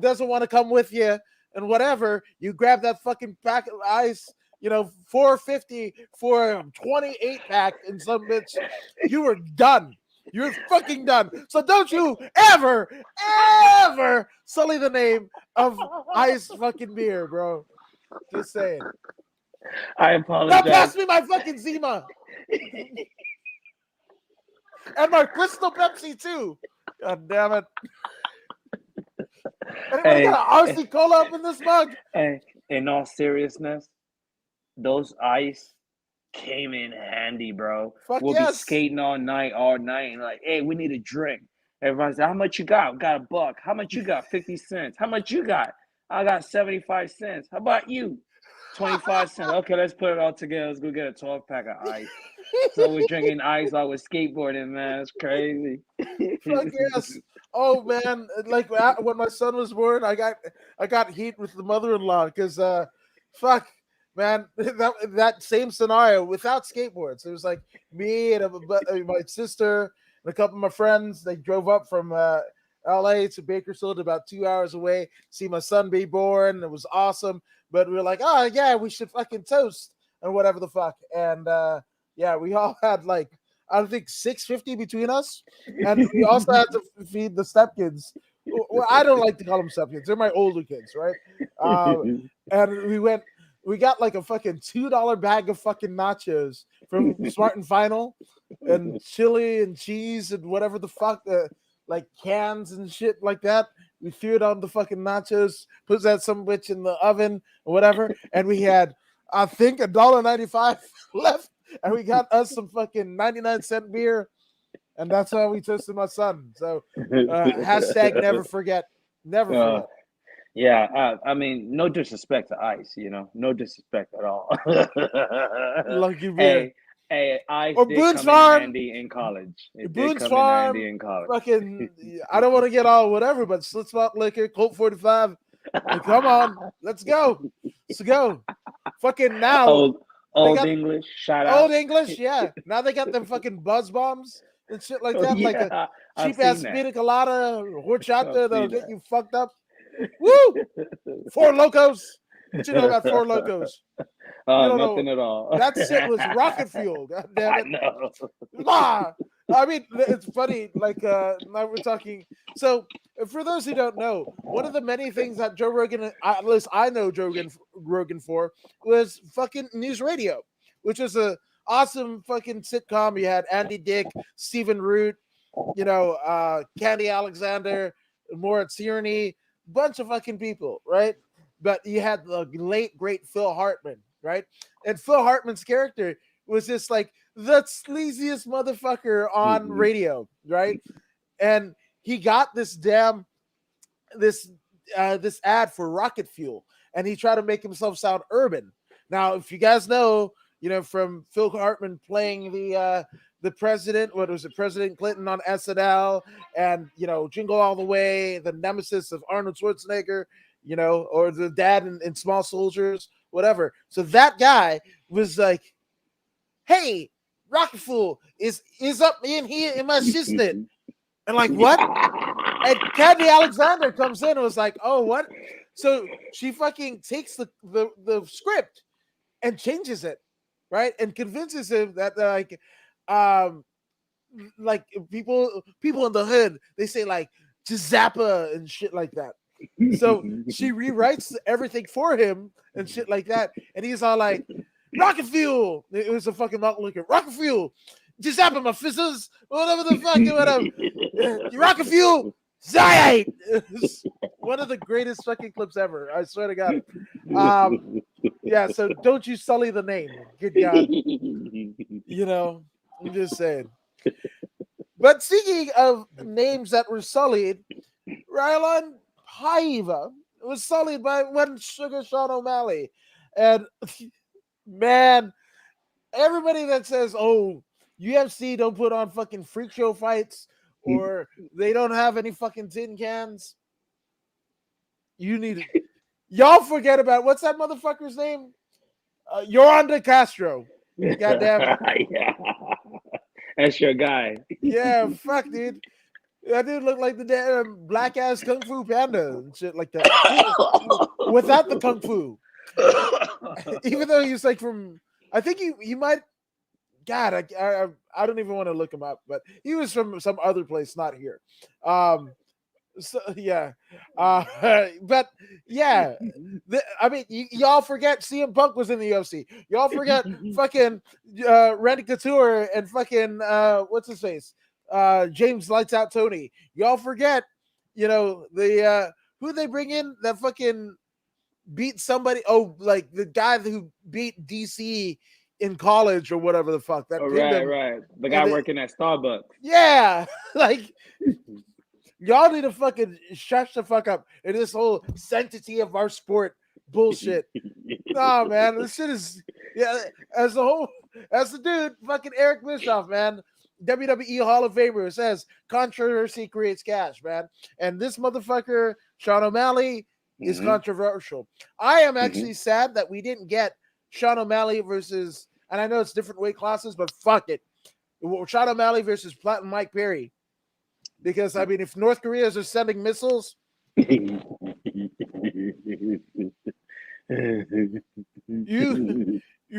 Doesn't want to come with you and whatever. You grab that fucking pack of ice, $4.50 for a 28 pack, and some bitch, you were done. You're fucking done. So don't you ever sully the name of ice fucking beer, bro. Just saying. I Now apologize. pass me my fucking Zima. And my Crystal Pepsi too. God damn it. Anybody got an RC Cola up in this mug? Hey, in all seriousness, those ice came in handy, bro. We'll be skating all night, and like, hey, we need a drink. Everybody's like, how much you got? Got $1. How much you got? 50 cents. How much you got? I got 75 cents. How about you? 25 cents. Okay, let's put it all together. Let's go get a 12 pack of ice. So we're drinking ice while we're skateboarding, man. It's crazy. Fuck yes. Oh man, like when my son was born, I got heat with the mother-in-law because fuck, man, that same scenario without skateboards. It was like me and my sister and a couple of my friends. They drove up from LA to Bakersfield, about 2 hours away, see my son be born. It was awesome, but we were like, oh yeah, we should fucking toast and whatever the fuck. And yeah, we all had like, I think $6.50 between us, and we also had to feed the stepkids. Well, I don't like to call them stepkids; they're my older kids, right? And we got like a fucking $2 bag of fucking nachos from Smart and Final, and chili and cheese and whatever the fuck, like cans and shit like that. We threw it on the fucking nachos, put that some bitch in the oven or whatever, and we had, I think, $1.95 left. And we got us some fucking 99-cent beer, and that's how we toasted my son. So hashtag never forget. Never forget. Yeah, I mean, no disrespect to Ice, no disrespect at all. Lucky beer. Hey, Ice or did Boone's come Farm. in handy in college. It Boone's did come Farm, in handy in college. Fucking, I don't want to get all whatever, but Slipspot Liquor, Colt 45. Come on, let's go. Let's go. Fucking now. Old English, shout out. Old English, yeah. Now they got them fucking buzz bombs and shit like that, like a cheap ass pina colada or horchata that'll get you fucked up. Woo! Four Locos. What you know about Four Locos? Nothing at all. That shit was rocket fuel. God damn it. I know. I mean, it's funny. Like now we're talking. So for those who don't know, one of the many things that Joe Rogan, at least I know Joe Rogan for, was fucking news radio, which was a awesome fucking sitcom. You had Andy Dick, Stephen Root, Candy Alexander, Moritz Tierney, bunch of fucking people, right? But you had the late great Phil Hartman, right? And Phil Hartman's character was just like the sleaziest motherfucker on radio, right? And he got this ad for rocket fuel, and he tried to make himself sound urban. Now, if you guys know, from Phil Hartman playing the president, what was it, President Clinton on SNL, and Jingle All the Way, the nemesis of Arnold Schwarzenegger, or the dad in Small Soldiers, whatever. So that guy was like, "Hey, Rocket Fool is up in here in my assistant," and like, what? And Candy Alexander comes in and was like, "Oh, what?" So she fucking takes the script and changes it, right? And convinces him that like people in the hood, they say like Zappa and shit like that. So she rewrites everything for him and shit like that. And he's all like, "Rocket Fuel." It was a fucking mountain liquor. "Rocket Fuel. Zappa, my fizzles. Whatever the fuck, whatever. Rocket Fuel. Ziite." It's one of the greatest fucking clips ever. I swear to God. Yeah, so don't you sully the name. Good God. I'm just saying. But speaking of names that were sullied, Rylan Paiva was sullied by one Sugar Sean O'Malley. And man, everybody that says, "Oh, UFC don't put on fucking freak show fights or they don't have any fucking tin cans," you need it. Y'all forget about what's that motherfucker's name? Yoranda Castro. Goddamn. Yeah. That's your guy. Yeah, fuck, dude. That dude looked like the damn black ass Kung Fu Panda and shit like that. Without the Kung Fu. Even though he's like from, I think he might, God, I don't even want to look him up, but he was from some other place, not here. So yeah, but yeah, I mean, y'all forget CM Punk was in the UFC. Y'all forget fucking Randy Couture and fucking what's his face, James Lights Out Tony. Y'all forget, the who they bring in that fucking beat somebody. Oh, like the guy who beat DC in college or whatever the fuck. That right. The guy working at Starbucks. Yeah, like. Y'all need to fucking shut the fuck up in this whole sanctity of our sport bullshit. Nah, man, this shit is as the dude, fucking Eric Bischoff, man, WWE Hall of Famer says controversy creates cash, man. And this motherfucker, Sean O'Malley, is controversial. I am actually sad that we didn't get Sean O'Malley versus, and I know it's different weight classes, but fuck it. Sean O'Malley versus Platinum Mike Perry. Because, I mean, if North Korea is just sending missiles, you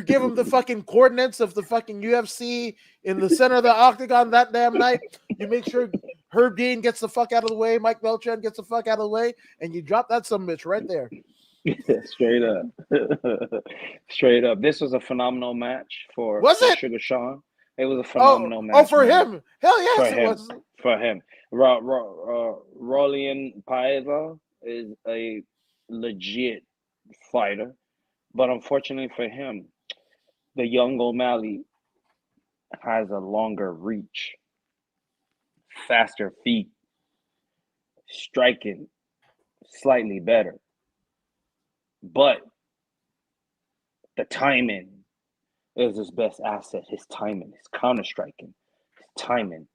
give them the fucking coordinates of the fucking UFC in the center of the octagon that damn night. You make sure Herb Dean gets the fuck out of the way, Mike Beltran gets the fuck out of the way, and you drop that some bitch right there. Straight up. Straight up. This was a phenomenal match for Sugar Sean. It was a phenomenal match. Oh, for him. Hell yes, it was. For him. Rolian Paiva is a legit fighter. But unfortunately for him, the young O'Malley has a longer reach, faster feet, striking slightly better. But the timing is his best asset. His timing, his counter striking, his timing,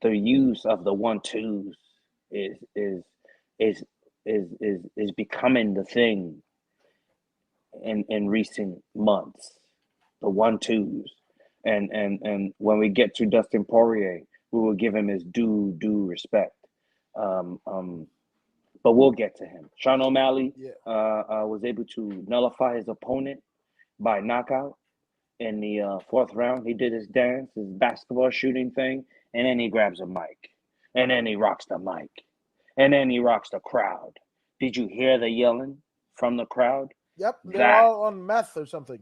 the use of the 1-2s is becoming the thing in recent months. The 1-2s, and when we get to Dustin Poirier, we will give him his due respect. But we'll get to him. Sean O'Malley was able to nullify his opponent by knockout. In the fourth round, he did his dance, his basketball shooting thing, and then he grabs a mic. And then he rocks the mic. And then he rocks the crowd. Did you hear the yelling from the crowd? Yep, they're all on meth or something.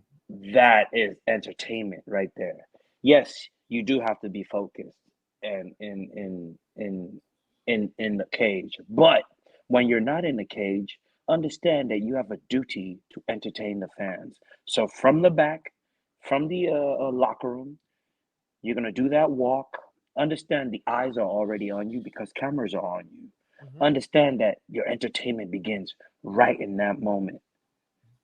That is entertainment right there. Yes, you do have to be focused and in the cage. But when you're not in the cage, understand that you have a duty to entertain the fans. So from the back, from the locker room, you're going to do that walk. Understand the eyes are already on you because cameras are on you. Understand that your entertainment begins right in that moment.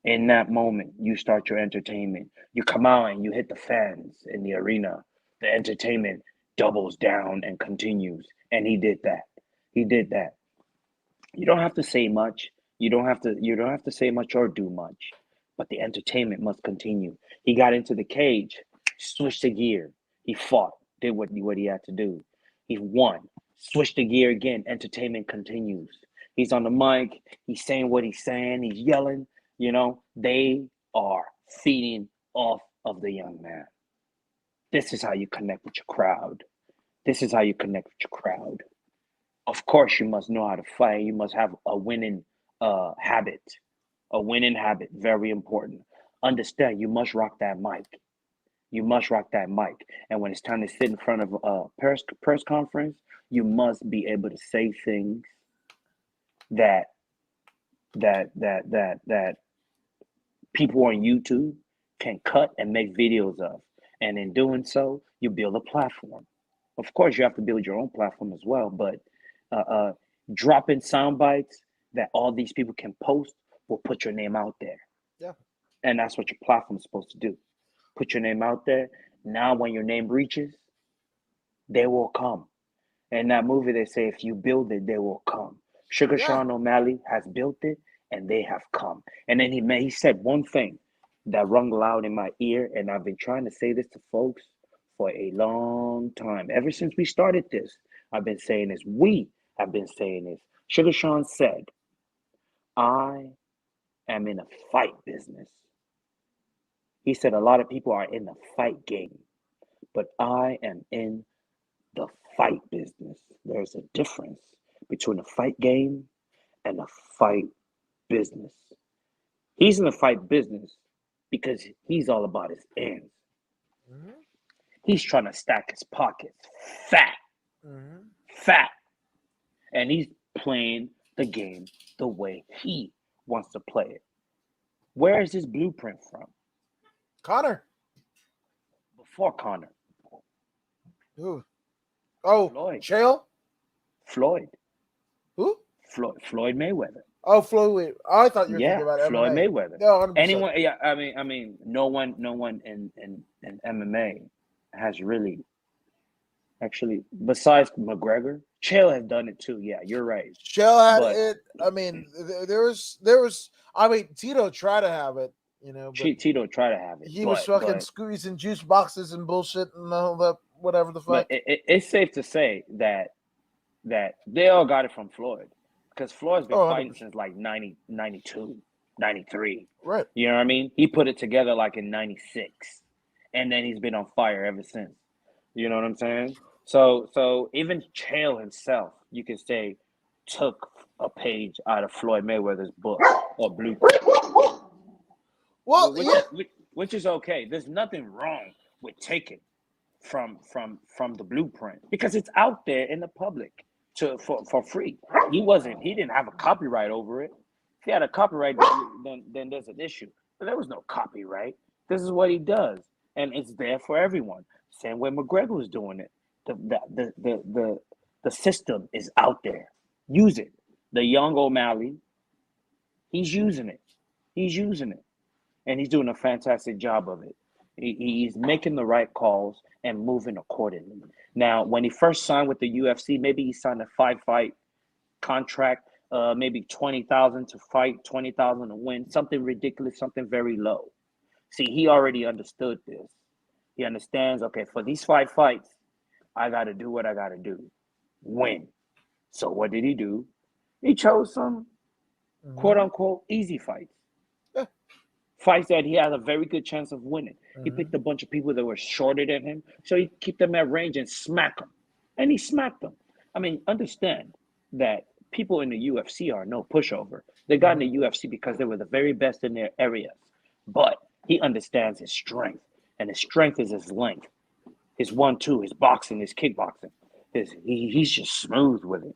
In that moment, you start your entertainment. You come out and you hit the fans in the arena. The entertainment doubles down and continues. And he did that. He did that. You don't have to say much. You don't have to say much or do much. But the entertainment must continue. He got into the cage, switched the gear. He fought, did what he had to do. He won. Switched the gear again. Entertainment continues. He's on the mic. He's saying what he's saying. He's yelling. They are feeding off of the young man. This is how you connect with your crowd. This is how you connect with your crowd. Of course, you must know how to fight. You must have a winning habit. A winning habit, very important. Understand, you must rock that mic. You must rock that mic. And when it's time to sit in front of a press conference, you must be able to say things that that people on YouTube can cut and make videos of. And in doing so, you build a platform. Of course, you have to build your own platform as well, but dropping sound bites that all these people can post will put your name out there. Yeah. And that's what your platform is supposed to do. Put your name out there. Now, when your name reaches, they will come. In that movie, they say, if you build it, they will come. Sugar Sean O'Malley has built it, and they have come. And then he said one thing that rung loud in my ear, and I've been trying to say this to folks for a long time. Ever since we started this, I've been saying this. We have been saying this. Sugar Sean said, I am in a fight business. He said a lot of people are in the fight game, but I am in the fight business. There's a difference between a fight game and a fight business. He's in the fight business because he's all about his ends. Mm-hmm. He's trying to stack his pockets fat. Mm-hmm. Fat. And he's playing the game the way he wants to play it. Where is his blueprint from? Conor. Before Conor. Who? Oh, Floyd. Chael? Floyd. Who? Floyd Mayweather. Oh, Floyd. I thought you were thinking about Floyd MMA. Mayweather. No, 100%. Anyone? Yeah, I mean, no one in MMA has really, actually, besides McGregor. Chael has done it too. Yeah, you're right. Chael had it. I mean, there was. I mean, Tito tried to have it. Tito tried to have it. He was fucking squeezing juice boxes and bullshit and all that, whatever the fuck. But it's safe to say that they all got it from Floyd, because Floyd's been fighting since like 90, 92, 93. Right. You know what I mean? He put it together like in 96, and then he's been on fire ever since. You know what I'm saying? So even Chael himself, you could say, took a page out of Floyd Mayweather's book or blueprint. Well, which is okay. There's nothing wrong with taking from the blueprint, because it's out there in the public for free. He didn't have a copyright over it. If he had a copyright, then there's an issue. But there was no copyright. This is what he does, and it's there for everyone. Same way McGregor was doing it. The system is out there. Use it. The young O'Malley, he's using it. And he's doing a fantastic job of it. He's making the right calls and moving accordingly. Now, when he first signed with the UFC, maybe he signed a 5-fight contract, maybe 20,000 to fight, 20,000 to win, something ridiculous, something very low. See, he already understood this. He understands, okay, for these 5 fights, I got to do what I got to do. Win. So what did he do? He chose some quote-unquote easy fights. Fights that he had a very good chance of winning. He picked a bunch of people that were shorter than him, so he kept them at range and smack them. And he smacked them. I mean, understand that people in the UFC are no pushover. They got in the UFC because they were the very best in their areas. But he understands his strength, and his strength is his length, his 1-2, his boxing, his kickboxing. He's just smooth with it.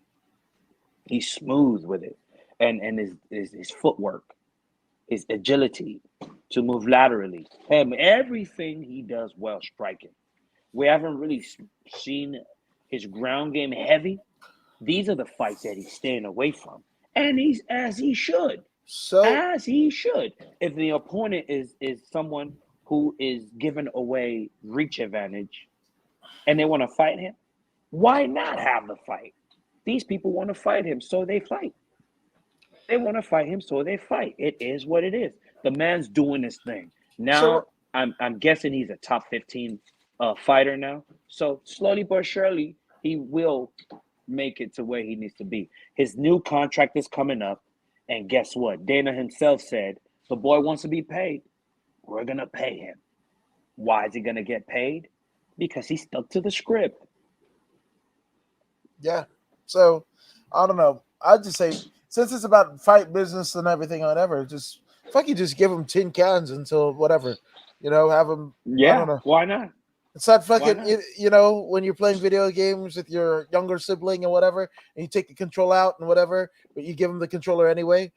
He's smooth with it. And his footwork, his agility to move laterally, and everything he does well striking. We haven't really seen his ground game heavy. These are the fights that he's staying away from, and he's as he should. So as he should. If the opponent is someone who is giving away reach advantage and they want to fight him, why not have the fight? These people want to fight him, so they fight. They want to fight him, so they fight. It is what it is. The man's doing his thing. so Now, I'm guessing he's a top 15 fighter now. So slowly but surely, he will make it to where he needs to be. His new contract is coming up, and guess what? Dana himself said the boy wants to be paid. We're gonna pay him. Why is he gonna get paid? Because he stuck to the script. yeah. So I don't know. I'd just say since it's about fight business and everything, whatever, just fucking just give him tin cans until whatever, have him. I don't Yeah, know. why not? It's not Why fucking, not? when you're playing video games with your younger sibling and whatever, and you take the control out and whatever, but you give them the controller anyway.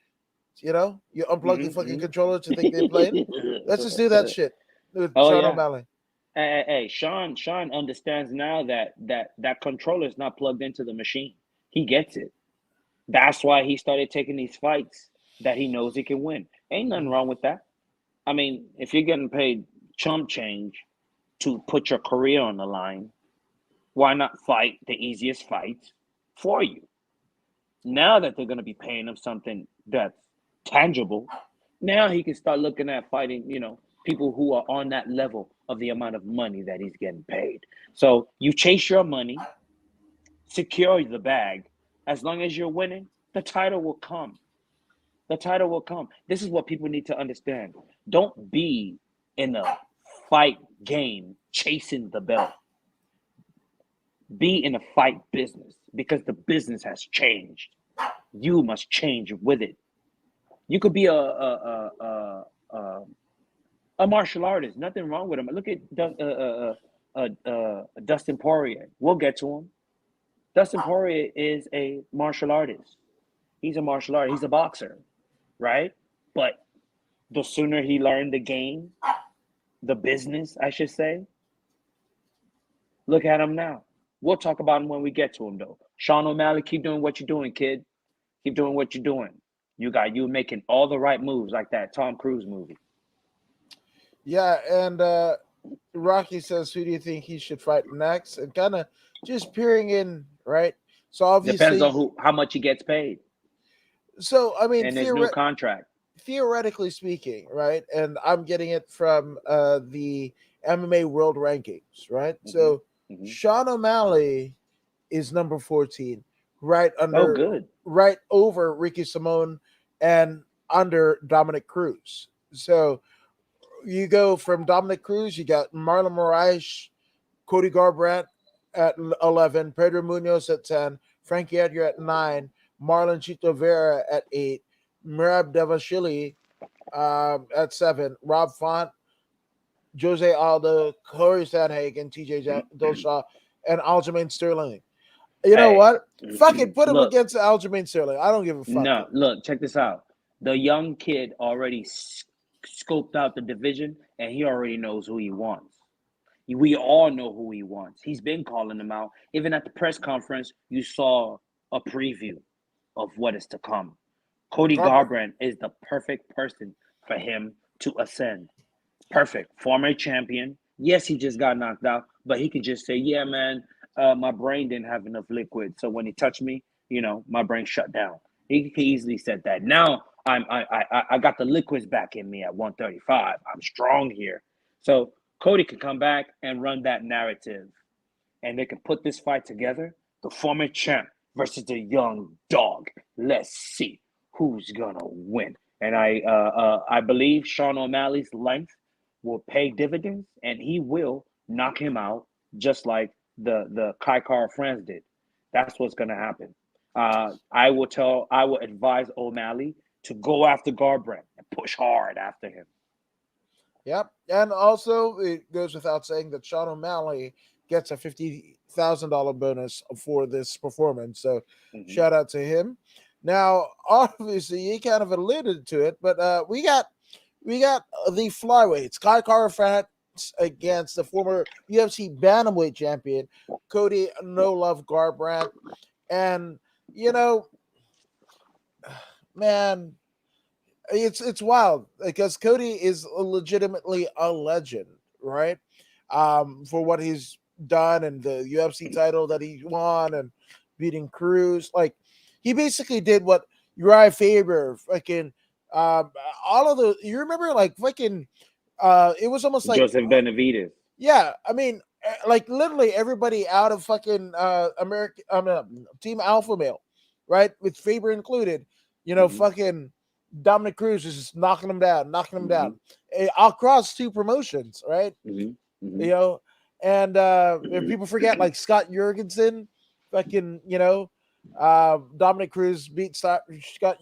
You unplug the fucking controller to think they're playing. Let's just do that shit with Oh Sean yeah. O'Malley. Hey, Sean understands now that controller is not plugged into the machine. He gets it. That's why he started taking these fights that he knows he can win. Ain't nothing wrong with that. I mean, if you're getting paid chump change to put your career on the line, why not fight the easiest fights for you? Now that they're going to be paying him something that's tangible, now he can start looking at fighting, people who are on that level of the amount of money that he's getting paid. So you chase your money, secure the bag. As long as you're winning, the title will come. The title will come. This is what people need to understand. Don't be in a fight game chasing the belt. Be in a fight business because the business has changed. You must change with it. You could be a martial artist. Nothing wrong with him. Look at Dustin Poirier. We'll get to him. Dustin Poirier is a martial artist. He's a martial artist. He's a boxer, right? But the sooner he learned the game, the business, I should say, look at him now. We'll talk about him when we get to him, though. Sean O'Malley, keep doing what you're doing, kid. Keep doing what you're doing. You making all the right moves like that Tom Cruise movie. Yeah, and Rocky says, "Who do you think he should fight next?" And kind of just peering in, right? So Depends obviously, on how much he gets paid I mean, and his new contract. theoretically speaking, right? And I'm getting it from the MMA World Rankings, right? Mm-hmm. So Mm-hmm. Sean O'Malley is number 14, Oh, good. right over Ricky Simone and under Dominic Cruz. So you go from Dominic Cruz, you got Marlon Moraes, Cody Garbrandt at 11, Pedro Munoz at 10, Frankie Edgar at 9, Marlon Chito Vera at 8, Merab Devashili at 7, Rob Font, Jose Aldo, Corey Sanhagen, TJ Dillashaw, and Aljamain Sterling. You know Hey, what? Fucking put him look, against Aljamain Sterling. I don't give a fuck. no, look, check this out. The young kid already scoped out the division, and he already knows who he wants. We all know who he wants. He's been calling them out. Even at the press conference, you saw a preview of what is to come. Cody Garbrandt. Garbrandt is the perfect person for him to ascend. Perfect. Former champion. Yes, he just got knocked out, but he could just say, yeah, man, my brain didn't have enough liquid. So when he touched me, my brain shut down. He could easily said that. Now I got the liquids back in me at 135. I'm strong here. So Cody can come back and run that narrative. And they can put this fight together. The former champ versus the young dog. Let's see who's gonna win. And I believe Sean O'Malley's length will pay dividends, and he will knock him out just like the Kai Kara France did. That's what's gonna happen. I will advise O'Malley to go after Garbrandt and push hard after him. Yep. And also, it goes without saying that Sean O'Malley gets a $50,000 bonus for this performance. So Mm-hmm. shout out to him. Now, obviously, he kind of alluded to it, but we got the flyweights, Kai Kara France against the former UFC bantamweight champion Cody No Love Garbrandt, and man, it's wild because Cody is legitimately a legend, right? For what he's done and the UFC title that he won and beating Cruz, like he basically did what Uriah Faber, fucking, um, all of the. You remember, like fucking, it was almost like, Joseph Benavidez. yeah. I mean, like literally everybody out of fucking American Team Alpha Male, right, with Faber included. You know, Mm-hmm. fucking Dominic Cruz is just knocking him down, knocking him Mm-hmm. down across two promotions, right? Mm-hmm. You Mm-hmm. know, and if people forget, like Scott Jurgensen, fucking, Dominic Cruz beat Scott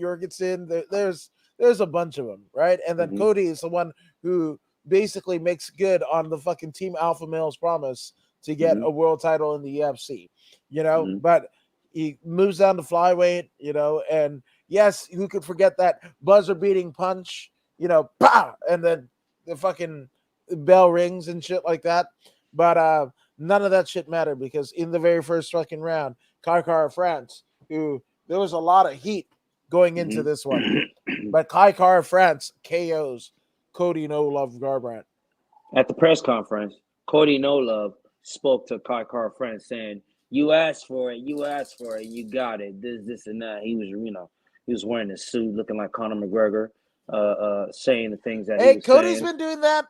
Jurgensen. There's a bunch of them, right? And then Mm-hmm. Cody is the one who basically makes good on the fucking Team Alpha Male's promise to get Mm-hmm. a world title in the UFC, Mm-hmm. but he moves down to flyweight, and yes, who could forget that buzzer beating punch, bah, and then the fucking bell rings and shit like that. But none of that shit mattered because in the very first fucking round, Kai France, who there was a lot of heat going into this one, Mm-hmm. but Kai France KOs Cody No Love Garbrandt. At the press conference, Cody No Love spoke to Kai Car Friend saying, "You asked for it, you got it. This, and that." He was wearing a suit, looking like Conor McGregor, saying the things that he Hey, was Cody's saying. been doing that.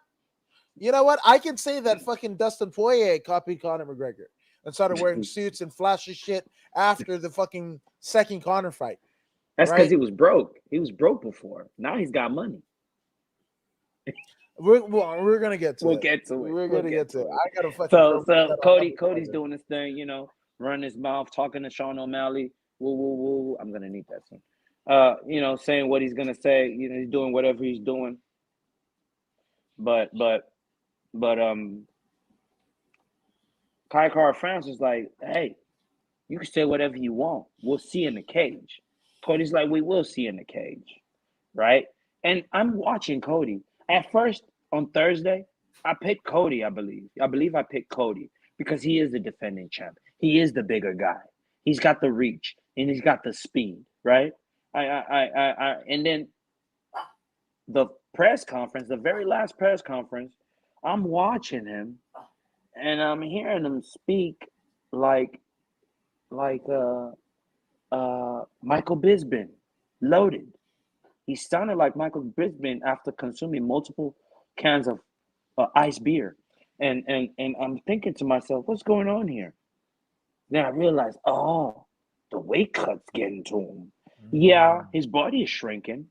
You know what? I can say that fucking Dustin Poirier copied Conor McGregor and started wearing suits and flashy shit after the fucking second Conor fight, That's because right? he was broke. He was broke before. Now he's got money. We're gonna get to We'll it. get to it. We're We'll gonna get get to it. to it. I gotta fucking So, go put so that on Cody's advertising. doing his thing. Running his mouth, talking to Sean O'Malley. Woo, woo, woo. I'm gonna need that soon. Saying what he's gonna say. He's doing whatever he's doing. But, but, but, Kai Car France is like, hey, you can say whatever you want. We'll see in the cage. Cody's like, we will see in the cage, right? And I'm watching Cody. At first, on Thursday, I picked Cody, I believe. I believe I picked Cody because he is the defending champ. He is the bigger guy. He's got the reach and he's got the speed, right? And then the press conference, the very last press conference, I'm watching him and I'm hearing him speak like Michael Bisping, loaded. He sounded like Michael Bisping after consuming multiple cans of ice beer, and I'm thinking to myself, what's going on here? Then I realized, oh, the weight cut's getting to him. Yeah, Mm. his body is shrinking,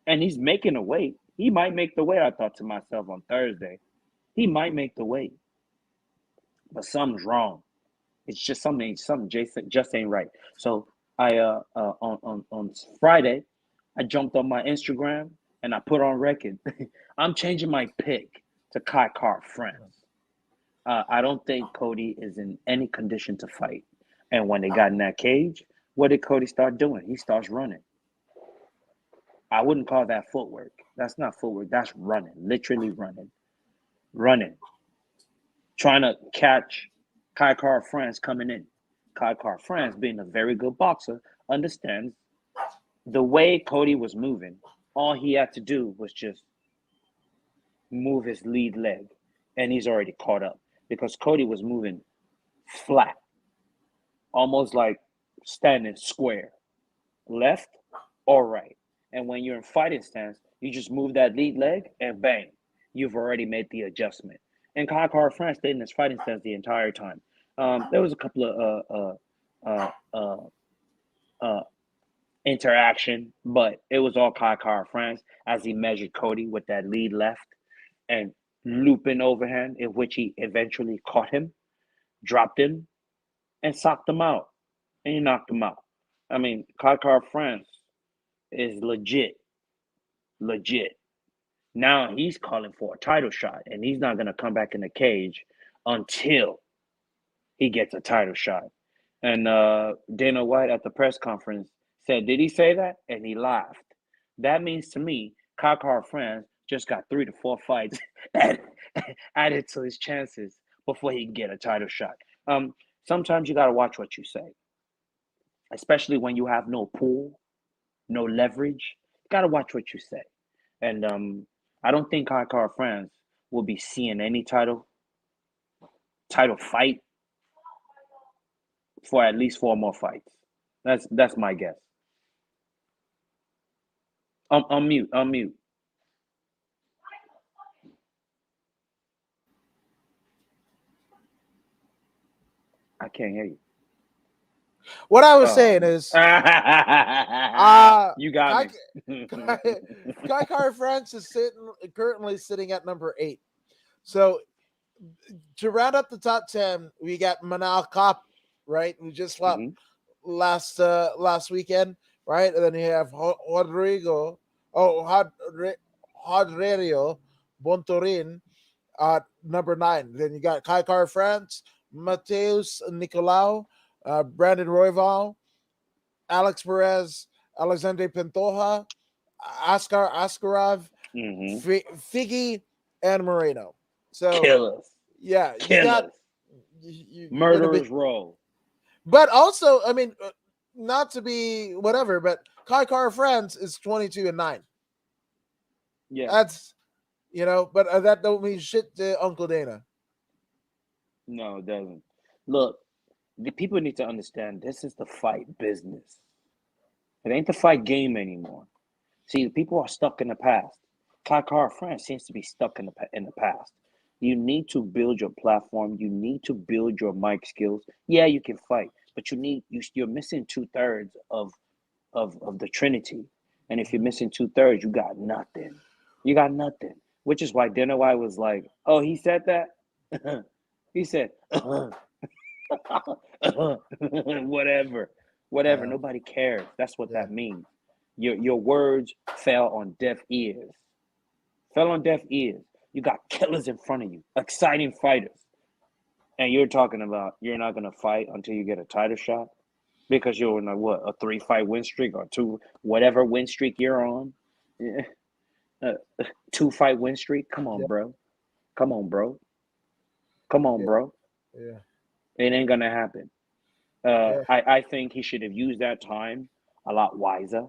and he's making a weight. He might make the weight. I thought to myself on Thursday, he might make the weight, but something's wrong. It's just something Jason just ain't right. So I on Friday, I jumped on my Instagram and I put on record. I'm changing my pick to Kai Car France. I don't think Cody is in any condition to fight. And when they got in that cage, what did Cody start doing? He starts running. I wouldn't call that footwork. That's not footwork. That's running, literally running, running, trying to catch Kai Car France coming in. Kai Car France, being a very good boxer, understands the way Cody was moving. All he had to do was just move his lead leg, and he's already caught up because Cody was moving flat, almost like standing square, left or right. And when you're in fighting stance, you just move that lead leg and bang, you've already made the adjustment. And Kai Car France stayed in his fighting stance the entire time. There was a couple of uh, interaction, but it was all Kai Car France as he measured Cody with that lead left and looping overhand, in which he eventually caught him, dropped him, and socked him out. And he knocked him out. I mean, Kai Car France is legit, legit. Now he's calling for a title shot, and he's not going to come back in the cage until he gets a title shot. And Dana White at the press conference said, "Did he say that?" And he laughed. That means to me, Kakar France just got 3 to 4 fights added to his chances before he can get a title shot. Sometimes you got to watch what you say, especially when you have no pull, no leverage. Gotta watch what you say. And I don't think Kai France will be seeing any title fight for at least 4 more fights. That's my guess. Unmute. I can't hear you. What I was saying is, you got me. Kai France is currently sitting at number 8. So to round up the top 10, we got Manal Cop, right? Who just fought last weekend, right? And then you have Rodrigo Bontorin at number 9. Then you got Kai France, Mateus Nicolau, Brandon Royval, Alex Perez, Alexander Pantoja, Askar Askarov, Figgy, and Moreno. So killers. Yeah, killers. You got murderers roll. But also, I mean, not to be whatever, but Kai France is 22-9. Yeah, that's but that don't mean shit to Uncle Dana. No, it doesn't. Look, the people need to understand this is the fight business. It ain't the fight game anymore. See, the people are stuck in the past. Kai France seems to be stuck in the past. You need to build your platform. You need to build your mic skills. Yeah, you can fight, but you're missing 2/3 of the Trinity. And if you're missing 2/3, you got nothing. You got nothing. Which is why Dana White was like, "Oh, he said that." He said, whatever. Nobody cares. That's what that means. Your words fell on deaf ears. You got killers in front of you, exciting fighters, and you're talking about you're not gonna fight until you get a title shot because you're in a 3-fight win streak or 2, whatever win streak you're on, 2-fight win streak. Come on, bro. Bro. Yeah. It ain't gonna happen. I think he should have used that time a lot wiser.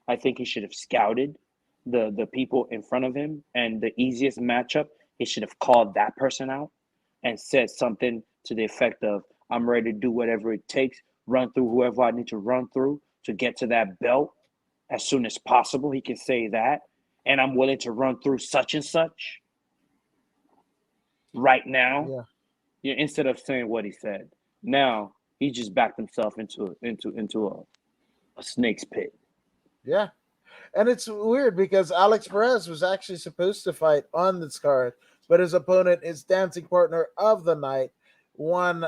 I think he should have scouted the people in front of him, and the easiest matchup, he should have called that person out and said something to the effect of, "I'm ready to do whatever it takes, run through whoever I need to run through to get to that belt as soon as possible." He can say that, and I'm willing to run through such and such right now. Yeah. Instead of saying what he said. Now he just backed himself into a snake's pit. Yeah. And it's weird because Alex Perez was actually supposed to fight on this card, but his opponent, his dancing partner of the night, won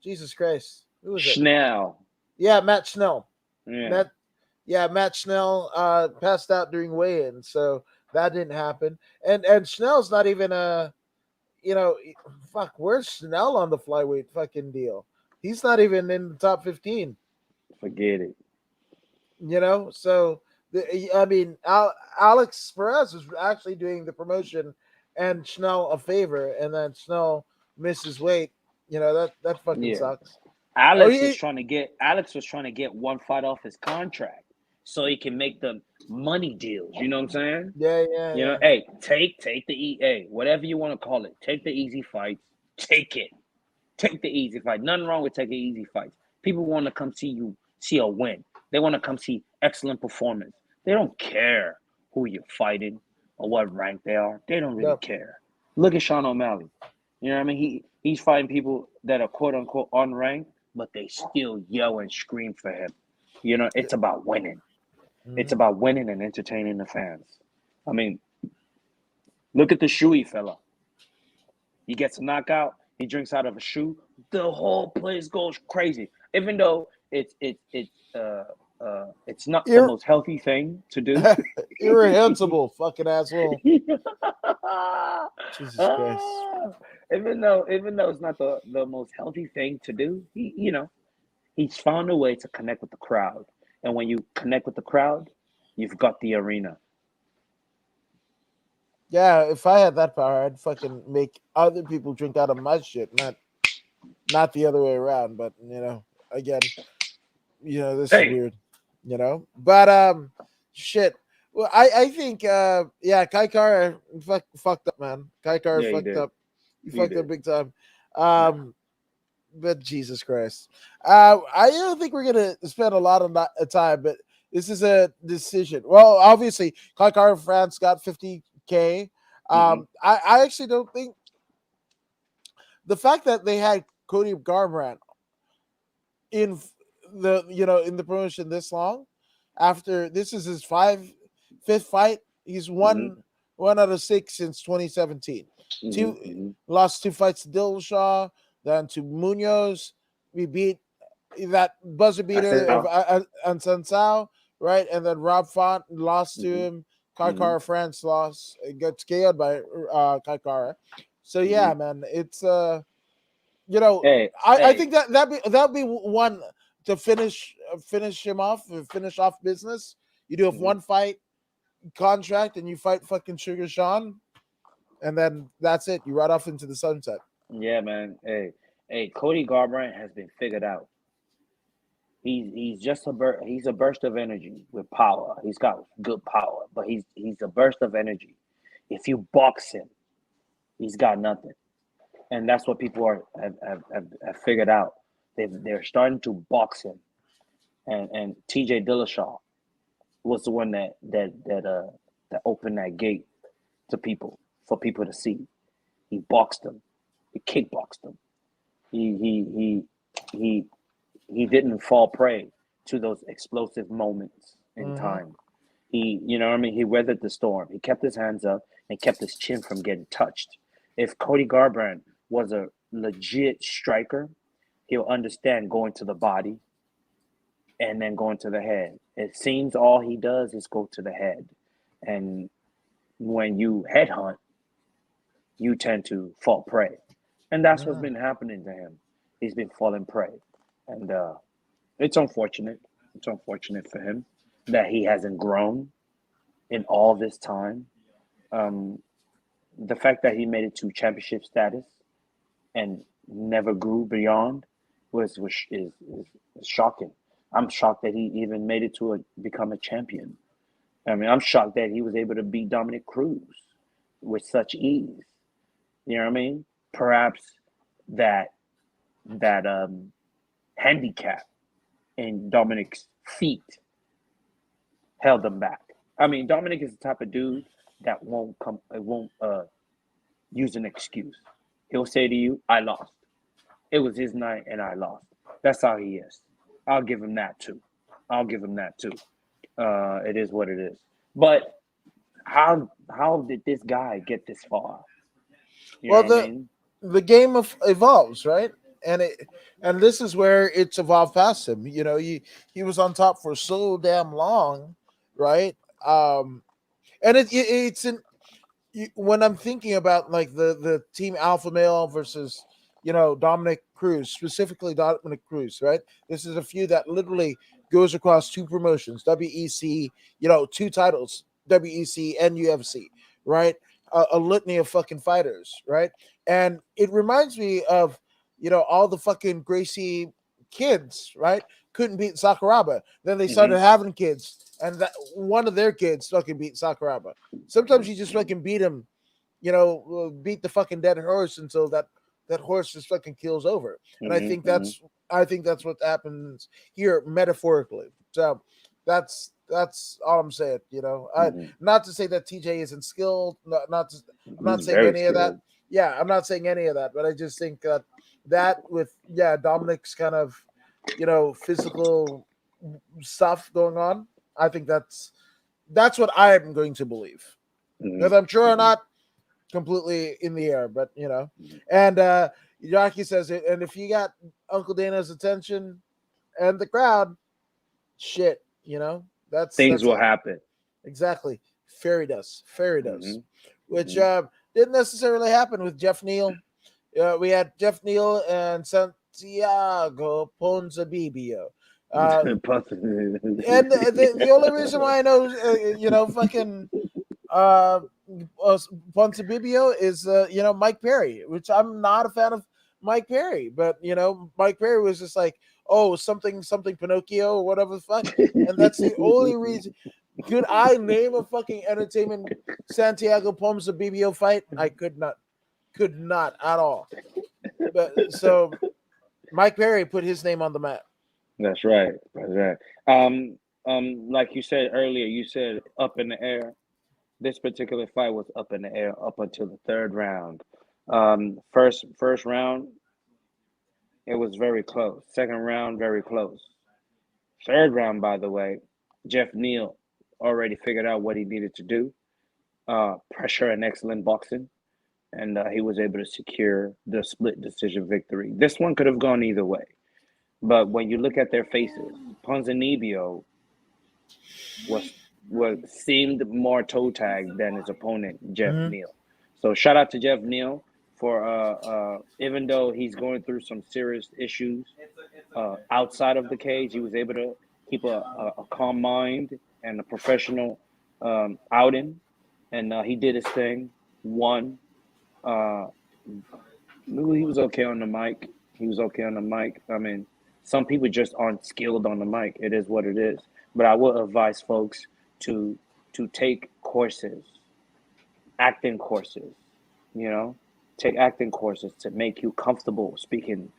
Jesus Christ. Who was Schnell. it? Yeah, Matt Schnell. Yeah. Matt Schnell passed out during weigh-in, so that didn't happen. And Schnell's not even where's Schnell on the flyweight fucking deal? He's not even in the top 15. Forget it. So Alex Perez was actually doing the promotion and Schnell a favor, and then Schnell misses weight. That fucking sucks. Alex was trying to get 1 fight off his contract so he can make the money deals. You know what I'm saying? Yeah. Hey, take the EA, whatever you want to call it. Take the easy fights. Take it. Take the easy fight. Nothing wrong with taking easy fights. People want to come see a win. They want to come see excellent performance. They don't care who you're fighting or what rank they are. They don't really care. Look at Sean O'Malley. You know what I mean? He's fighting people that are quote unquote unranked, but they still yell and scream for him. It's about winning. Mm-hmm. It's about winning and entertaining the fans. I mean, look at the Shui fella. He gets a knockout. He drinks out of a shoe. The whole place goes crazy. Even though it's not the most healthy thing to do. Irrehensible fucking asshole. Jesus Christ. Even though it's not the most healthy thing to do, he's found a way to connect with the crowd. And when you connect with the crowd, you've got the arena. Yeah, if I had that power, I'd fucking make other people drink out of my shit, not the other way around. But again, this is weird, But shit. Well, I think Kai Kara fucked up, man. Kai Kara Yeah, he fucked did. up. He He fucked up did. big time. Yeah. But Jesus Christ, I don't think we're gonna spend a lot of time, but this is a decision. Well, obviously, Kai Kara France got 50K. Mm-hmm. I actually don't think the fact that they had Cody Garbrandt in in the promotion this long, after this is his fifth fight, he's Mm-hmm. one out of six since 2017. Mm-hmm. Two Mm-hmm. lost two fights to Dillashaw, then to Munoz. We beat that buzzer I beater said, of Ansensao, right? And then Rob Font lost to mm-hmm. him. Mm-hmm. Kaikara France lost, gets KO'd by Kaikara. So Mm-hmm. yeah, man, it's you know, Hey, I hey. think that'd be one to finish him off, finish off business. You do have Mm-hmm. one fight contract and you fight fucking Sugar Sean, and then that's it. You ride off into the sunset. Yeah, man. Hey. Cody Garbrandt has been figured out. He's just he's a burst of energy with power. He's got good power, but he's a burst of energy. If you box him, he's got nothing, and that's what people have figured out. They're starting to box him, and T.J. Dillashaw was the one that opened that gate to people for people to see. He boxed him, he kickboxed him. He he he he he didn't fall prey to those explosive moments in Mm-hmm. time. You know what I mean? He weathered the storm. He kept his hands up and kept his chin from getting touched. If Cody Garbrandt was a legit striker, he'll understand going to the body and then going to the head. It seems all he does is go to the head. And when you headhunt, you tend to fall prey. And that's what's Mm-hmm. been happening to him. He's been falling prey. And it's unfortunate. It's unfortunate for him that he hasn't grown in all this time. Um, the fact that he made it to championship status and never grew beyond is shocking. I'm shocked that he even made it to become a champion. I mean, I'm shocked that he was able to beat Dominic Cruz with such ease. You know what I mean? Perhaps that that handicap in Dominic's feet held him back. I mean, Dominic is the type of dude that won't use an excuse. He'll say to you, "I lost. It was his night, and I lost." That's how he is. I'll give him that too. I'll give him that too. It is what it is. But how did this guy get this far? You Well, know what I mean? the game evolves, right? And this is where it's evolved past him. You know, he was on top for so damn long, right? And it's in when I'm thinking about like the team Alpha Male versus Dominic Cruz, specifically Dominic Cruz, right? This is a feud that literally goes across two promotions, WEC, two titles, WEC and UFC, right? A litany of fucking fighters, right? And it reminds me of all the fucking Gracie kids, right? Couldn't beat Sakuraba. Then they Mm-hmm. started having kids, and one of their kids fucking beat Sakuraba. Sometimes you just fucking beat him, beat the fucking dead horse until that horse just fucking kills over. And Mm-hmm. Mm-hmm. I think that's what happens here metaphorically. So that's all I'm saying. Mm-hmm. Not to say that TJ isn't skilled. I'm not He's saying very any of that. skilled. Yeah, I'm not saying any of that. But I just think that with Dominic's kind of physical stuff going on, I think that's what I'm going to believe. Mm-hmm. Because I'm sure Mm-hmm. not completely in the air, but Mm-hmm. And Jackie says it, and if you got Uncle Dana's attention and the crowd, shit, Things that's will it. happen. Exactly. Fairy dust, which Mm-hmm. didn't necessarily happen with Jeff Neal. We had Jeff Neal and Santiago Ponzabibio. Uh, and the only reason why I know, fucking uh, Ponzabibio is, Mike Perry, which I'm not a fan of Mike Perry, but Mike Perry was just like, oh, something Pinocchio or whatever the fuck, and that's the only reason. Could I name a fucking entertainment Santiago Pomza BBO fight? I could not at all. But so Mike Perry put his name on the map. That's right. That's right. Like you said earlier, you said up in the air. This particular fight was up in the air up until the third round. First round, it was very close. Second round, very close. Third round, by the way, Jeff Neal already figured out what he needed to do. Pressure and excellent boxing, and he was able to secure the split decision victory. This one could have gone either way, but when you look at their faces, Ponzinibbio was seemed more toe tagged than his opponent Jeff Neal. So shout out to Jeff Neal for even though he's going through some serious issues outside of the cage, he was able to keep a calm mind and a professional outing, and he did his thing. Won. He was okay on the mic. I mean, some people just aren't skilled on the mic. It is what it is. But I would advise folks to take courses, acting courses. Take acting courses to make you comfortable speaking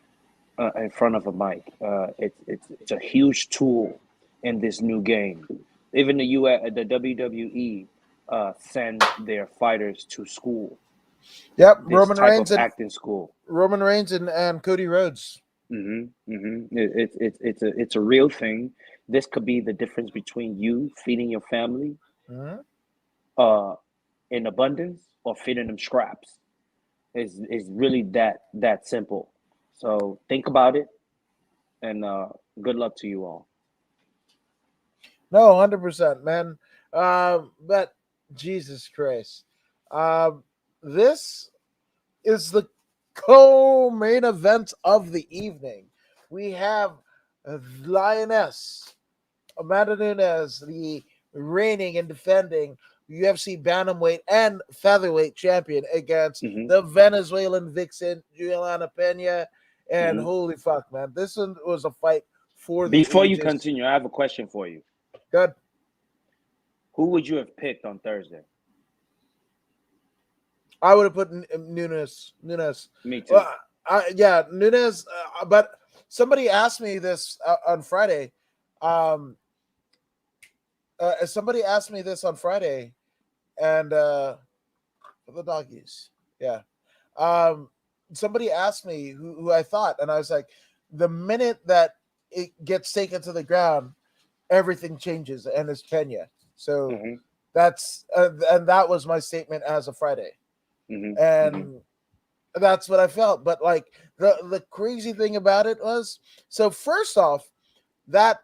in front of a mic. It's a huge tool in this new game. Even the WWE send their fighters to school. Yep, This Roman type Reigns of acting school. Roman Reigns and Cody Rhodes. It's a real thing. This could be the difference between you feeding your family in abundance or feeding them scraps. Is really that simple. So think about it, and good luck to you all. No, 100%, man. But Jesus Christ, this is the co-main event of the evening. We have Lioness Amanda Nunes, the reigning and defending UFC bantamweight and featherweight champion, against the Venezuelan vixen Juliana Pena. And holy fuck, man, this one was a fight for the Before ages. you continue, I have a question for you. Good. Who would you have picked on Thursday? I would have put Nunes. Me too. Yeah, Nunes. But somebody asked me this on Friday. Somebody asked me this on Friday, and for the doggies, yeah. Somebody asked me who I thought, and I was like, the minute that it gets taken to the ground, everything changes, and it's Pena. So that's and that was my statement as of Friday, and that's what I felt. But like the crazy thing about it was, so first off, that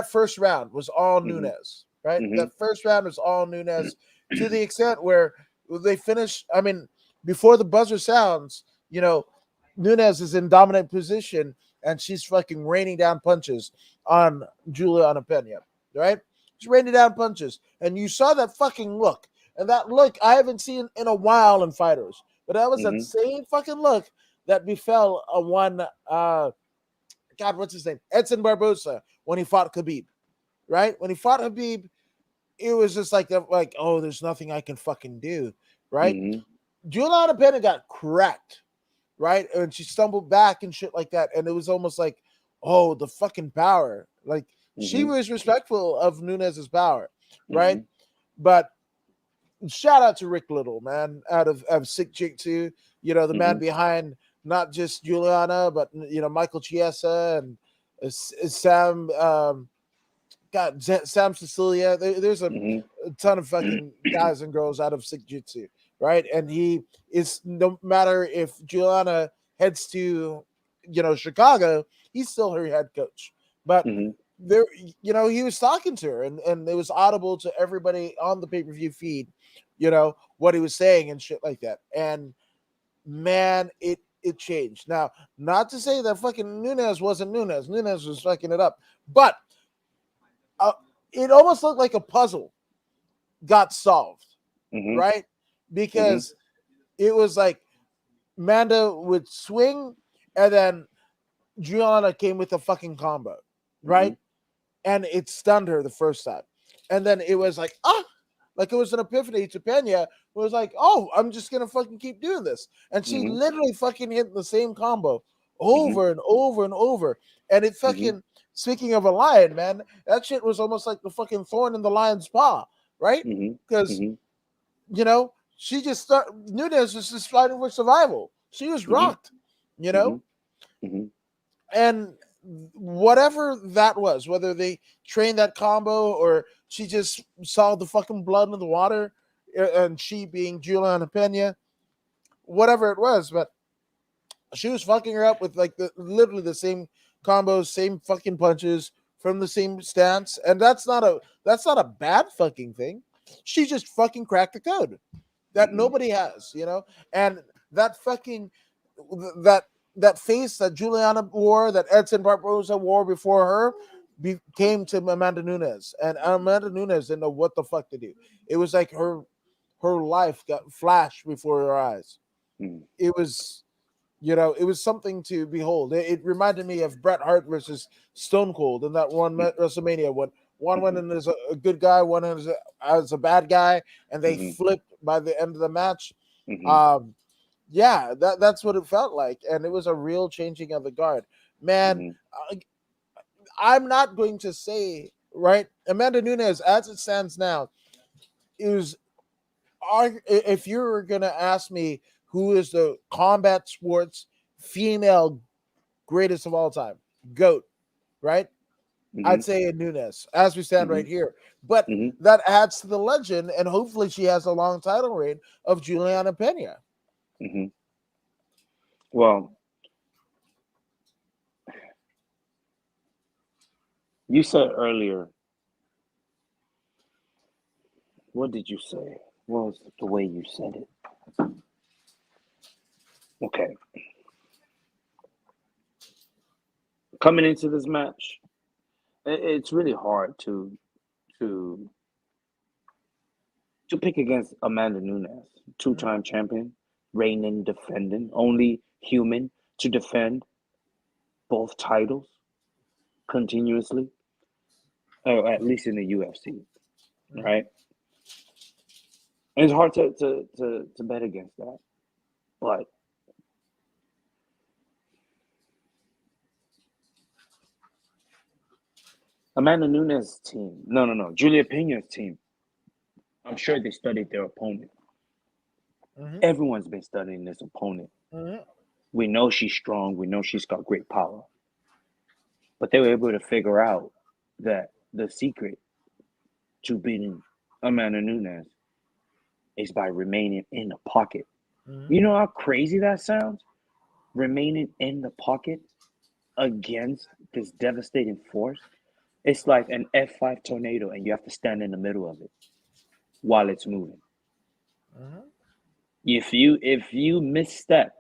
first round was all Nunes, right? That first round was all Nunes to the extent where they finished. I mean, before the buzzer sounds, Nunes is in dominant position and she's fucking raining down punches on Juliana Pena, right? She's raining down punches. And you saw that fucking look. And that look I haven't seen in a while in fighters. But that was that same fucking look that befell God, what's his name? Edson Barbosa when he fought Khabib, right? When he fought Khabib, it was just like, oh, there's nothing I can fucking do, right? Juliana Pena got cracked, right? And she stumbled back and shit like that. And it was almost like, oh, the fucking power. Like, she was respectful of Nunes's power, right? But shout out to Rick Little, man, out of Sick Chick too. The man behind not just Juliana, but Michael Chiesa and Sam. Sam Cecilia. There's a ton of fucking guys and girls out of Sick Jitsu, right? And he is, no matter if Juliana heads to Chicago, he's still her head coach. But there, he was talking to her, and it was audible to everybody on the pay-per-view feed, what he was saying and shit like that. And man, it changed. Now, not to say that fucking Nunes wasn't Nunes. Nunes was fucking it up, but it almost looked like a puzzle got solved, right? Because it was like Amanda would swing, and then Juliana came with a fucking combo, right? And it stunned her the first time. and then it was like, like it was an epiphany to Pena. It was like, oh, I'm just gonna fucking keep doing this, and she Mm-hmm. literally fucking hit the same combo Mm-hmm. over and over and over, and it Mm-hmm. fucking. Speaking of a lion, man, that shit was almost like the fucking thorn in the lion's paw, right? Mm-hmm. Because Mm-hmm. she just Nunez was just fighting for survival. She was Mm-hmm. rocked, you Mm-hmm. know, Mm-hmm. and whatever that was, whether they trained that combo or she just saw the fucking blood in the water, and she being Juliana Pena, whatever it was, but she was fucking her up with like literally the same combos, same fucking punches from the same stance, and that's not a bad fucking thing. She just fucking cracked the code that Mm-hmm. nobody has, and that fucking that that face that Juliana wore, that Edson Barboza wore before her, came to Amanda Nunes, and Amanda Nunes didn't know what the fuck to do. It was like her life got flashed before her eyes. Mm-hmm. It was it was something to behold. It reminded me of Bret Hart versus Stone Cold in that one WrestleMania when one went in as a good guy, one as a bad guy, and they Mm-hmm. flipped by the end of the match. Mm-hmm. Um, yeah, that's what it felt like, and it was a real changing of the guard. Man, Mm-hmm. I, I'm not going to say right. Amanda Nunes, as it stands now, is if you're gonna ask me who is the combat sports female greatest of all time, GOAT, right? Mm-hmm. I'd say Nunes as we stand Mm-hmm. right here. But Mm-hmm. that adds to the legend, and hopefully she has a long title reign of Juliana Pena. Mm-hmm. Well, you said earlier, what did you say? What was the way you said it? Okay. Coming into this match, it's really hard to to pick against Amanda Nunes, two-time champion, reigning, defending, only human to defend both titles continuously, or at least in the UFC, Mm-hmm. right? And it's hard to bet against that. But Amanda Nunes' team, no, Julia Pena's team, I'm sure they studied their opponent. Mm-hmm. Everyone's been studying this opponent. Mm-hmm. We know she's strong. We know she's got great power. But they were able to figure out that the secret to beating Amanda Nunes is by remaining in the pocket. Mm-hmm. You know how crazy that sounds? Remaining in the pocket against this devastating force. It's like an F5 tornado, and you have to stand in the middle of it while it's moving. Mm-hmm. If you misstep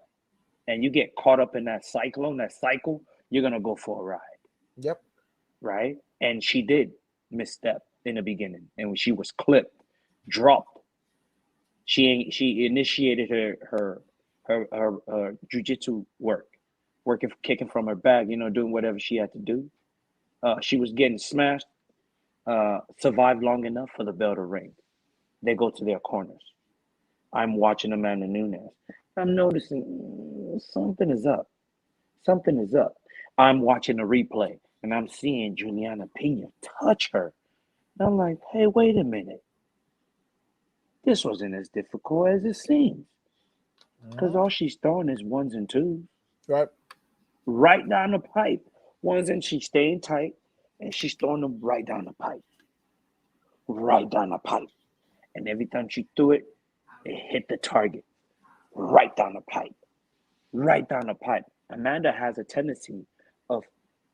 and you get caught up in that cycle, you're gonna go for a ride, Yep. right? And she did misstep in the beginning, and when she was clipped, dropped, she initiated her jujitsu work, working kicking from her bag, doing whatever she had to do. She was getting smashed. Survived long enough for the bell to ring. They go to their corners. I'm watching Amanda Nunes. I'm noticing something is up. Something is up. I'm watching a replay and I'm seeing Juliana Pena touch her. And I'm like, hey, wait a minute. This wasn't as difficult as it seems. Because Mm-hmm. all she's throwing is ones and twos. Right. Right down the pipe. Ones and she's staying tight and she's throwing them right down the pipe. Right down the pipe. And every time she threw it, it hit the target. Right down the pipe. Right down the pipe. Amanda has a tendency of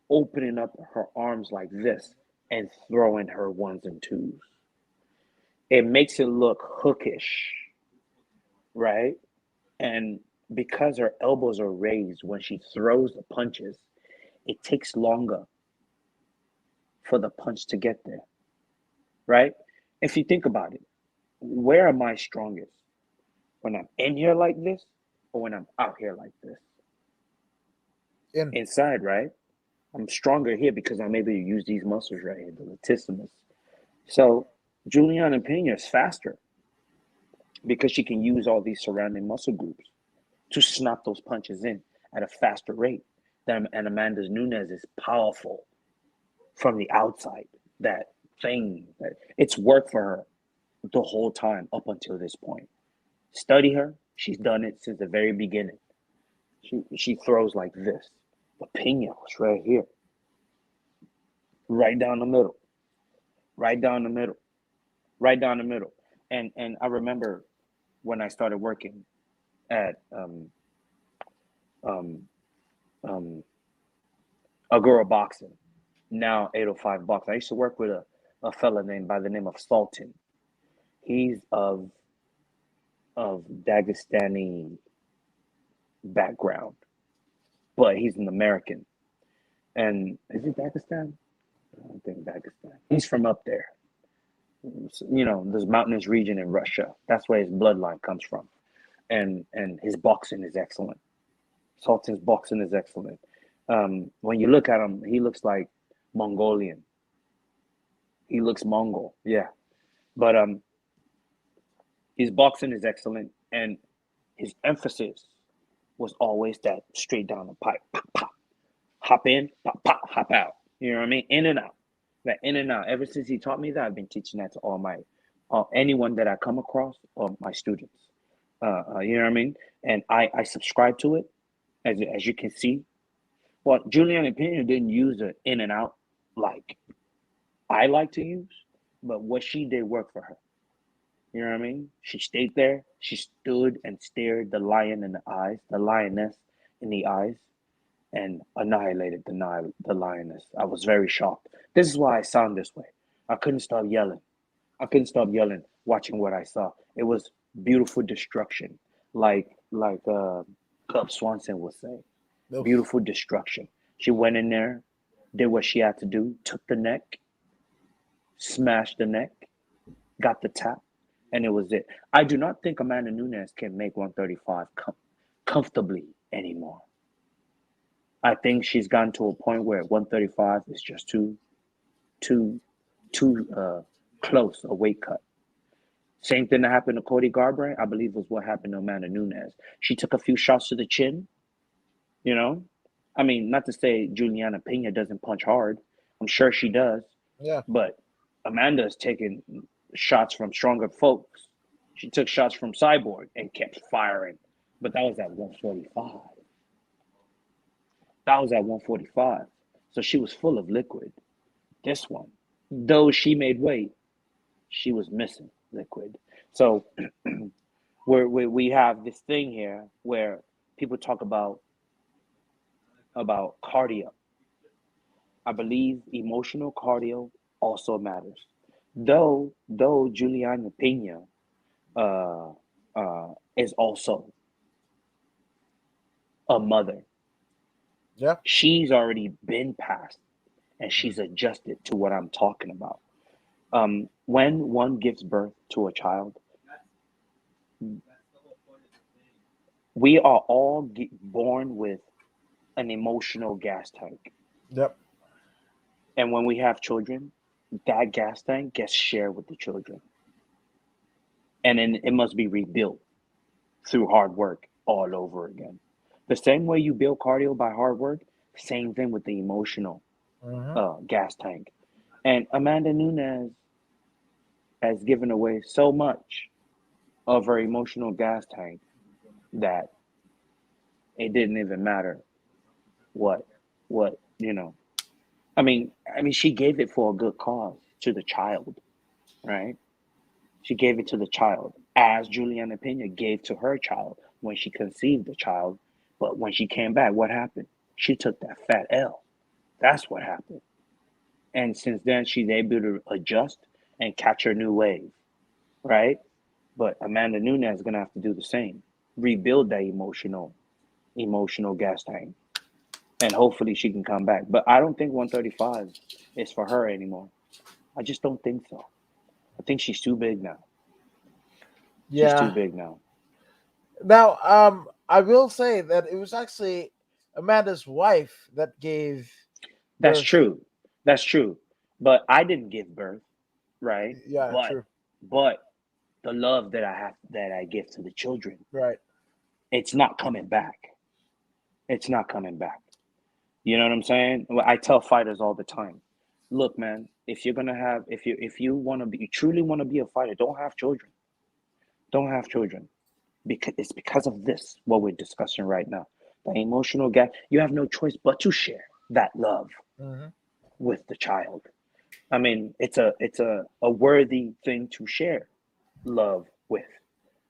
opening up her arms like this and throwing her ones and twos. It makes it look hookish, right? And because her elbows are raised when she throws the punches, it takes longer for the punch to get there, right? If you think about it, where am I strongest? When I'm in here like this or when I'm out here like this? In. Inside, right? I'm stronger here because I'm able to use these muscles right here, the latissimus, So Juliana Pena is faster because she can use all these surrounding muscle groups to snap those punches in at a faster rate. And Amanda Nunes is powerful from the outside. That thing, it's worked for her the whole time up until this point. Study her. She's done it since the very beginning. She throws like this. But Pena was right here, right down the middle, right down the middle, right down the middle. And I remember when I started working at um, um, Agora Boxing, now 805 Boxing. I used to work with a fella named by the name of Sultan. He's of Dagestani background, but he's an American. And is it Dagestan? I don't think Dagestan. He's from up there. You know, this mountainous region in Russia. That's where his bloodline comes from. And his boxing is excellent. Sultan's boxing is excellent. When you look at him, he looks like Mongolian. He looks Mongol, yeah. But his boxing is excellent, and his emphasis was always that straight down the pipe, pop, pop, hop in, pop, pop, hop out. You know what I mean? In and out, that in and out. Ever since he taught me that, I've been teaching that to all my anyone that I come across or my students. You know what I mean? And I subscribe to it, as you can see. Well, Juliana Pena didn't use it in and out like I like to use, but what she did worked for her. You know what I mean? She stayed there. She stood and stared the lion in the eyes, the lioness in the eyes, and annihilated the lioness. I was very shocked. This is why I sound this way. I couldn't stop yelling. I couldn't stop yelling, watching what I saw. It was beautiful destruction, like Cub Swanson would say. Oof. Beautiful destruction. She went in there, did what she had to do, took the neck, smashed the neck, got the tap, and it was it. I do not think Amanda Nunes can make 135 comfortably anymore. I think she's gotten to a point where 135 is just too, too close a weight cut. Same thing that happened to Cody Garbrandt, I believe, was what happened to Amanda Nunes. She took a few shots to the chin, you know. I mean, not to say Juliana Pena doesn't punch hard. I'm sure she does. Yeah. But Amanda's taking shots from stronger folks. She took shots from Cyborg and kept firing. But that was at 145. That was at 145. So she was full of liquid. This one, though she made weight, she was missing liquid. So we have this thing here where people talk about cardio. I believe emotional cardio also matters. Though Juliana Pena is also a mother. Yeah. She's already been past and she's adjusted to what I'm talking about. When one gives birth to a child, we are all born with an emotional gas tank. Yep. And when we have children, that gas tank gets shared with the children. And then it must be rebuilt through hard work all over again. The same way you build cardio by hard work, same thing with the emotional gas tank. And Amanda Nunes has given away so much of her emotional gas tank that it didn't even matter what you know. I mean, she gave it for a good cause to the child, right? She gave it to the child, as Juliana Pena gave to her child when she conceived the child. But when she came back, what happened? She took that fat L. That's what happened. And since then, she's able to adjust and catch her new wave, right? But Amanda Nunes is gonna have to do the same, rebuild that emotional gas tank, and hopefully she can come back. But I don't think 135 is for her anymore. I just don't think so. I think she's too big now. She's too Yeah. big now. Now, I will say that it was actually Amanda's wife that gave That's birth. true. That's true. But I didn't give birth. right? Yeah, But true. the love that I give to the children, Right. it's not coming back. It's not coming back. You know what I'm saying? I tell fighters all the time, look, man, if you're gonna have, if you want to be, you truly want to be a fighter, don't have children. Don't have children, because it's because of this what we're discussing right now. The emotional gap. You have no choice but to share that love Mm-hmm. with the child. I mean, it's a worthy thing to share love with.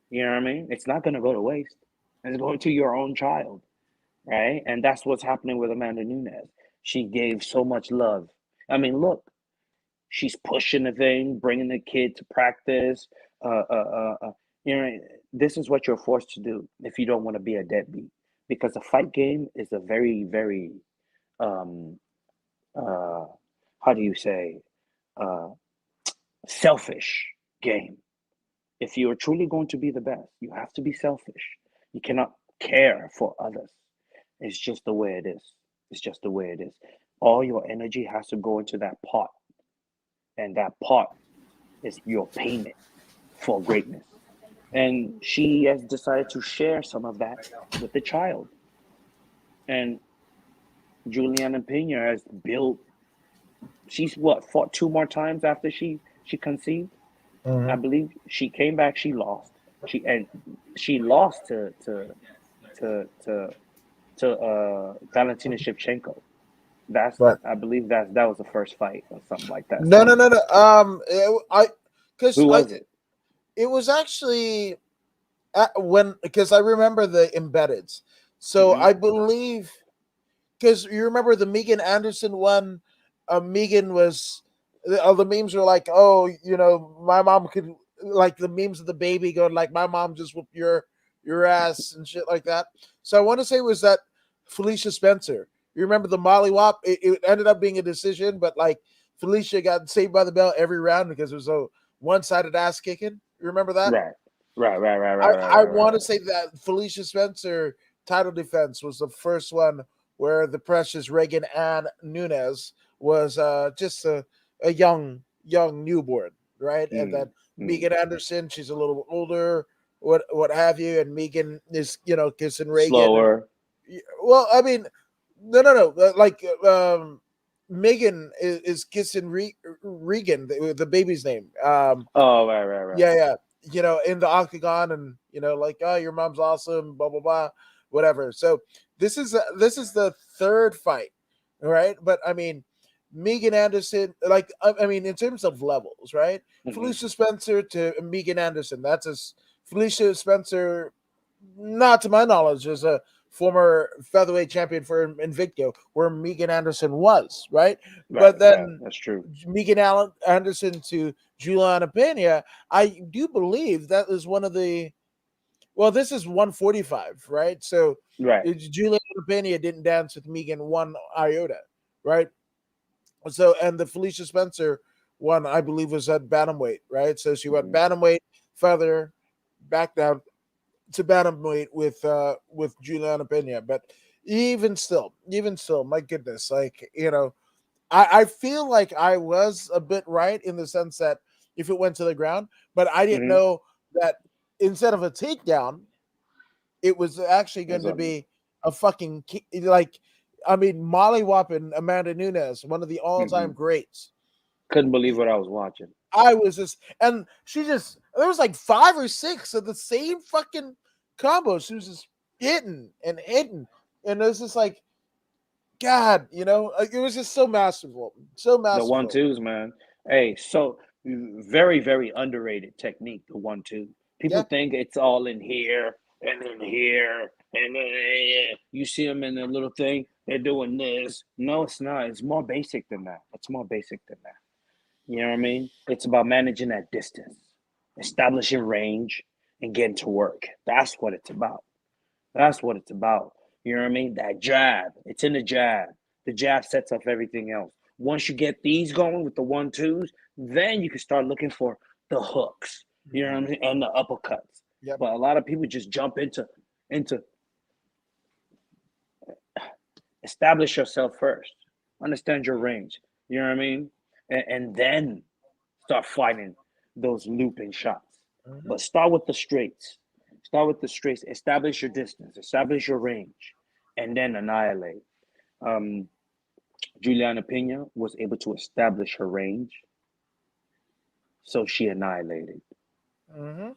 You know what I mean? It's not gonna go to waste. It's going to your own child, right? And that's what's happening with Amanda Nunes. She gave so much love. I mean, look, she's pushing the thing, bringing the kid to practice. Uh, uh, uh, uh, you know, this is what you're forced to do if you don't want to be a deadbeat, because the fight game is a very, very, um, uh, how do you say, uh, selfish game. If you are truly going to be the best, you have to be selfish. You cannot care for others. It's just the way it is. It's just the way it is. All your energy has to go into that pot, and that pot is your payment for greatness. And she has decided to share some of that with the child. And Juliana Pena has built. She's what, fought two more times after she conceived. I Mm-hmm. believe she came back. She lost. She lost to to Valentina Shevchenko. That's, But I believe that was the first fight or something like that. no, no, So no, no. I because who I was it? it was actually when because I remember the embeddeds. So Mm-hmm. I believe because you remember the Megan Anderson one. Megan was all the memes were like, oh, my mom could like the memes of the baby going like, my mom just whooped your ass and shit like that. So I want to say it was that Felicia Spencer. You remember the Molly Wop? It ended up being a decision, but like Felicia got saved by the bell every round because it was a one-sided ass kicking. You remember that? Right, right, right, right, I, right, right, I right, want to right. say that Felicia Spencer title defense was the first one where the precious Reagan Ann Nunes was just a young newborn, right? And Mm, then mm. Megan Anderson, she's a little older, what have you, and Megan is kissing Reagan, and Slower. well, I mean, no, like Megan is kissing Regan, the baby's name. Oh, right, right, right. Yeah, in the octagon, and like, oh, your mom's awesome, blah blah blah, whatever. So this is the third fight, right? But I mean, Megan Anderson, like, I mean, in terms of levels, right? Mm-hmm. Felicia Spencer to Megan Anderson. Felicia Spencer, not to my knowledge, is a former featherweight champion for Invicto, where Megan Anderson was, right? Right, But right. then That's true. Megan Allen Anderson to Juliana Pena, I do believe that is one of the. Well, this is 145, right? So Right. Juliana Pena didn't dance with Megan one iota, right? So and the Felicia Spencer one, I believe, was at bantamweight, right? So she went Mm-hmm. bantamweight, feather, back down to bantamweight with Juliana Pena. But even still, my goodness, like I feel like I was a bit right in the sense that if it went to the ground, but I didn't Mm-hmm. know that instead of a takedown, it was actually That's going to something. be a fucking like, I mean, Molly Whoppin, Amanda Nunes, one of the Mm-hmm. all-time greats. Couldn't believe what I was watching. I was just, and she just, there was like five or six of the same fucking combo. She was just hitting, and it was just like, God, like, it was just so masterful, so The one masterful. twos, man. Hey, so very, very underrated technique, the one two. People Yeah. think it's all in here and in here and then you see them in the little thing, they're doing this. No, it's not. It's more basic than that. It's more basic than that. You know what I mean? It's about managing that distance, establishing range, and getting to work. That's what it's about. That's what it's about. You know what I mean? That jab. It's in the jab. The jab sets up everything else. Once you get these going with the one twos, then you can start looking for the hooks. You know what I mean? And the uppercuts. Yep. But a lot of people just jump into establish yourself first. Understand your range. You know what I mean? And then start finding those looping shots. Mhm. But start with the straights. Start with the straights. Establish your distance. Establish your range, and then annihilate. Um, Juliana Pena was able to establish her range, so she annihilated. Mhm.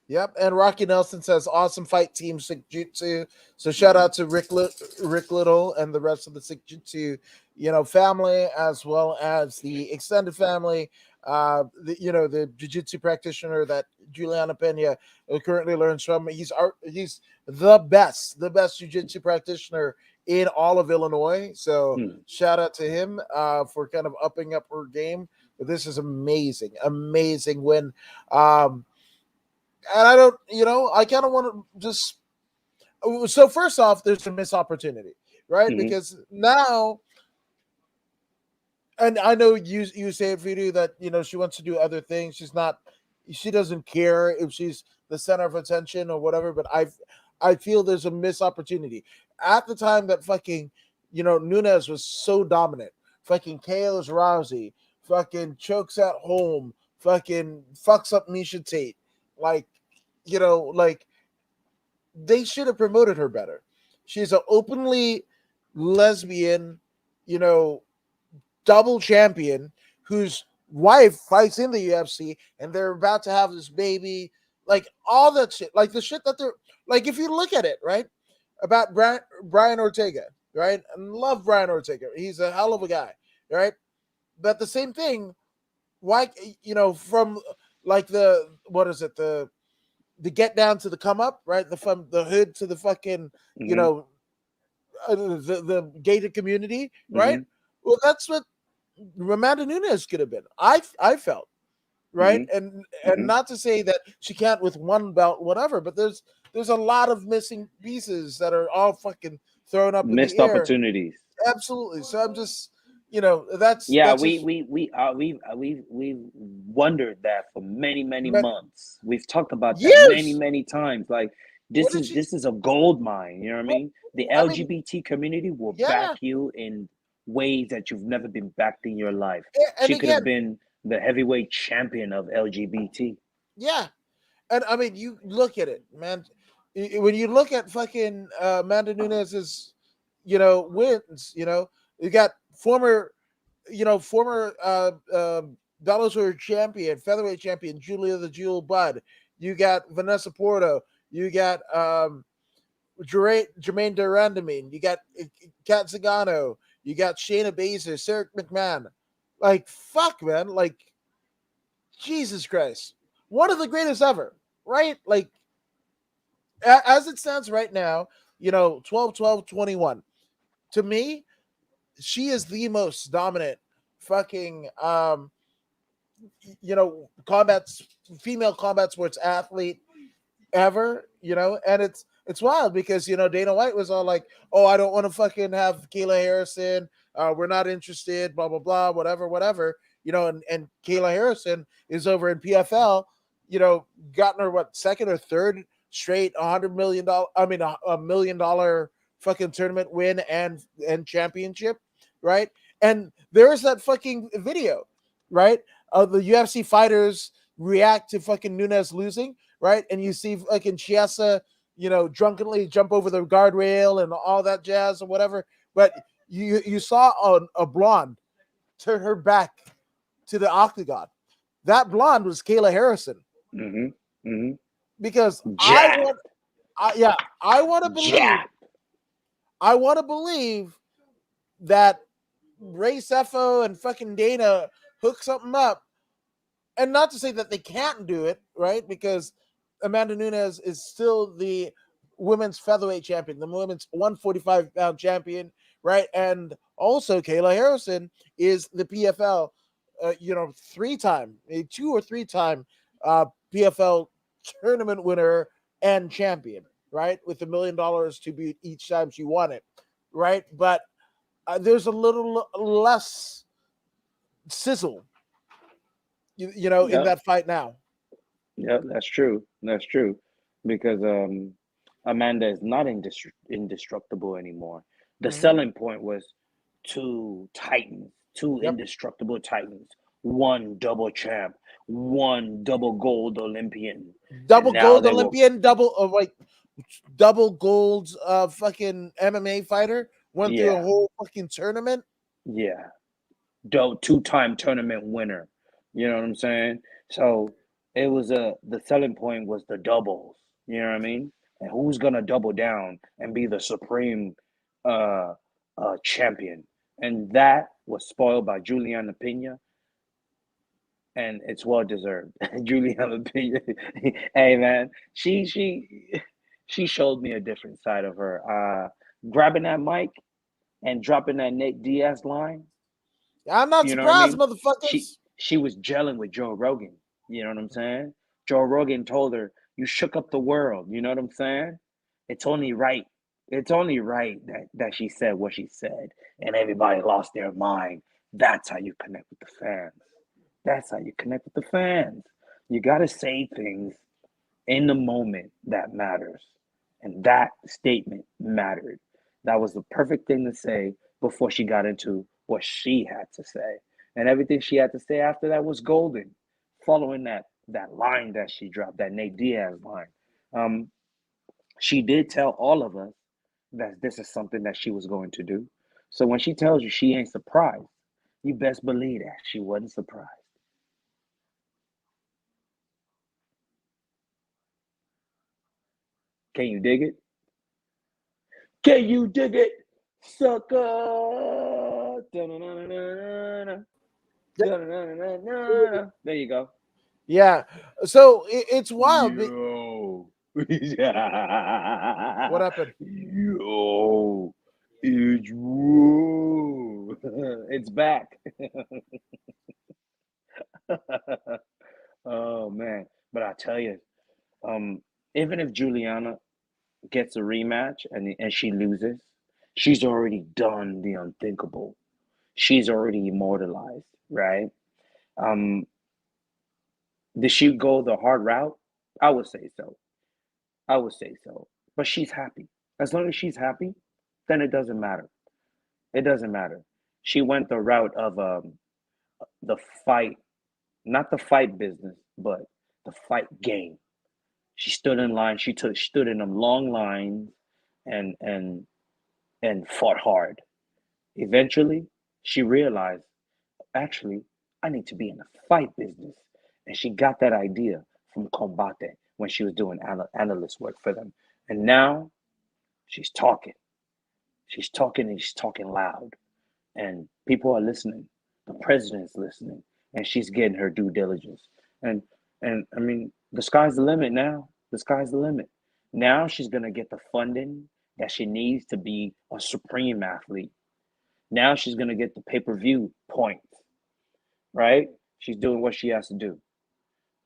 Yep, and Rocky Nelson says awesome fight team Sick Jutsu. So shout out to Rick Little and the rest of the Sick Jutsu, family as well as the extended family. The jiu-jitsu practitioner that Juliana Pena currently learns from. He's the best jiu-jitsu practitioner in all of Illinois. So Hmm. shout out to him for kind of upping up her game. But this is amazing win. And I don't, I kind of want to just. So first off, there's a missed opportunity, right? Mm-hmm. Because now, and I know you say, Voodoo, that she wants to do other things. She doesn't care if she's the center of attention or whatever. But I feel there's a missed opportunity at the time that fucking, Nunes was so dominant. Fucking KO's Rousey, fucking chokes at home, fucking fucks up Misha Tate, like like they should have promoted her better. She's an openly lesbian, you know, double champion whose wife fights in the UFC and they're about to have this baby. Like all that shit, like the shit that they're like, if you look at it, right, about Brian Ortega, right, and love Brian Ortega, he's a hell of a guy, right? But the same thing, why, from like the what is it, the get down to the come up, right? From the hood to the fucking, you Mm-hmm. know, the gated community, right? Mm-hmm. Well, that's what Amanda Nunes could have been. I felt right, Mm-hmm. and Mm-hmm. not to say that she can't with one belt, whatever, but there's a lot of missing pieces that are all fucking thrown up in the Missed air. opportunities. Absolutely. So I'm just, Yeah, that's we just we we we've wondered that for many but months. We've talked about that years. many times. Like What this did is she? this is a gold mine. You know what I Well, mean? The I mean, LGBT community will back yeah, you in ways that you've never been backed in your life. and She could have again, been the heavyweight champion of LGBT. yeah. And I mean, you look at it, man. When you look at fucking Amanda Nunes's, wins, you got former Bellator champion, featherweight champion Julia the Jewel Budd. You got Vanessa Porto. You got Jermaine Durandamine. You got Kat Zagano. You got Shayna Baszler, Sarah McMahon. Like fuck, man. Like Jesus Christ, one of the greatest ever, right? Like as it stands right now, 12, 12, 21. To me, she is the most dominant fucking combat female combat sports athlete ever, and it's wild because Dana White was all like, "Oh, I don't want to fucking have Kayla Harrison. We're not interested. Blah blah blah. Whatever." And Kayla Harrison is over in PFL. Gotten her what second or third straight $100 million. I mean, $1 million fucking tournament win and championship, right? And there's that fucking video, right? Of the UFC fighters react to fucking Nunes losing, right? And you see fucking Chiesa, drunkenly jump over the guardrail and all that jazz or whatever. But you saw a blonde turn her back to the octagon. That blonde was Kayla Harrison Mm-hmm. Mm-hmm. because Jab. I want to believe, Jab. that Ray Sefo and fucking Dana hook something up, and not to say that they can't do it, right? Because Amanda Nunes is still the women's featherweight champion, the women's 145-pound champion, right? And also Kayla Harrison is the PFL, two or three time PFL tournament winner and champion, right? With $1 million to beat each time she won it, right? But there's a little less sizzle, in Yep. that fight now. Yep. That's true. That's true. Because Amanda is not indestructible anymore. The Mm-hmm. selling point was two titans, two Yep. indestructible titans. one double champ, one double gold Olympian, and Double now gold they will, Olympian, double gold fucking MMA fighter, went through a yeah, whole fucking tournament. yeah, two-time tournament winner. You know what I'm saying? So it was the selling point was the doubles. You know what I mean? And who's gonna double down and be the supreme uh champion? And that was spoiled by Juliana Pena, and it's well deserved. Juliana Pena, hey man, she showed me a different side of her. Grabbing that mic and dropping that Nate Diaz line. I'm not You know what I surprised, mean? She motherfuckers. she was gelling with Joe Rogan. You know what I'm saying? Joe Rogan told her, "You shook up the world." You know what I'm saying? It's only right. It's only right that she said what she said, and everybody lost their mind. That's how you connect with the fans. That's how you connect with the fans. You got to say things in the moment that matters. And that statement mattered. That was the perfect thing to say before she got into what she had to say. And everything she had to say after that was golden, following that line that she dropped, that Nate Diaz line. Um, she did tell all of us that this is something that she was going to do. So when she tells you she ain't surprised, you best believe that she wasn't surprised. Can you dig it? Can you dig it, sucker? Da-na-na-na-na-na. Da-na-na-na-na-na. There you go. Yeah. So it's wild. Yo. What happened? Yo. It's whoa. It's back. Oh man. But I tell you, um, even if Juliana gets a rematch and she loses, she's already done the unthinkable. She's already immortalized, right? Um, did she go the hard route? I would say so. I would say so. But she's happy. As long as she's happy, then it doesn't matter. It doesn't matter. She went the route of the fight, not the fight business, but the fight game. She stood in line. Stood in them long lines, and and and fought hard. Eventually, she realized, actually, I need to be in the fight business. And she got that idea from Combate when she was doing analyst work for them. And now she's talking. She's talking and she's talking loud. And people are listening. The president's listening. And she's getting her due diligence. And and I mean, the sky's the limit now. The sky's the limit. Now she's gonna get the funding that she needs to be a supreme athlete. Now she's gonna get the pay-per-view points, right? She's doing what she has to do,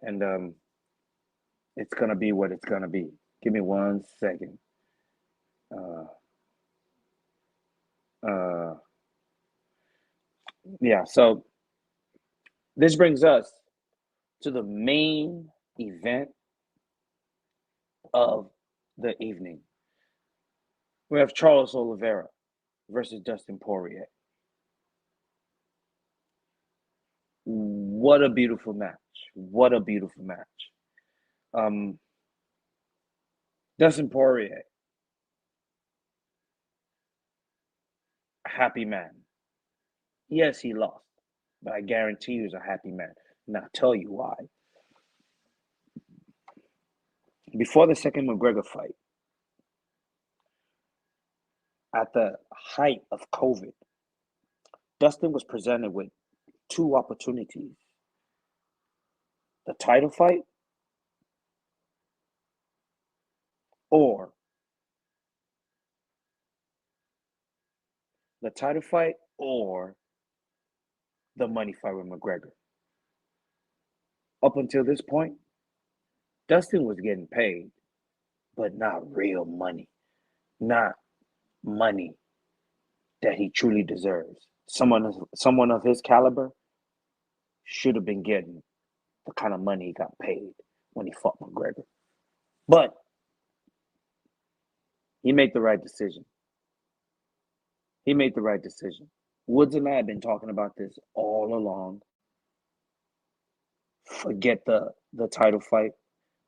and it's gonna be what it's gonna be. Give me 1 second. Uh, uh, yeah. So this brings us to the main event of the evening. We have Charles Oliveira versus Dustin Poirier. What a beautiful match! What a beautiful match. Um, Dustin Poirier, happy man. Yes, he lost, but I guarantee you he's a happy man. And I'll tell you why. Before the second McGregor fight, at the height of COVID, Dustin was presented with two opportunities: the title fight or the title fight or the money fight with McGregor. Up until this point, Dustin was getting paid, but not real money, not money that he truly deserves. Someone of his caliber should have been getting the kind of money he got paid when he fought McGregor. But he made the right decision. He made the right decision. Woods and I have been talking about this all along. forget the title fight.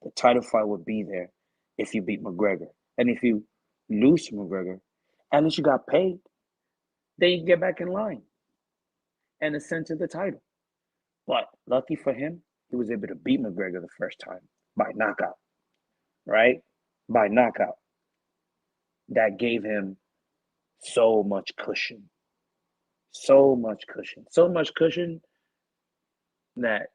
The title fight would be there if you beat McGregor. And if you lose to McGregor, at least you got paid. Then you can get back in line and ascend to the title. But lucky for him, he was able to beat McGregor the first time by knockout, right? By knockout. That gave him so much cushion. So much cushion. So much cushion that,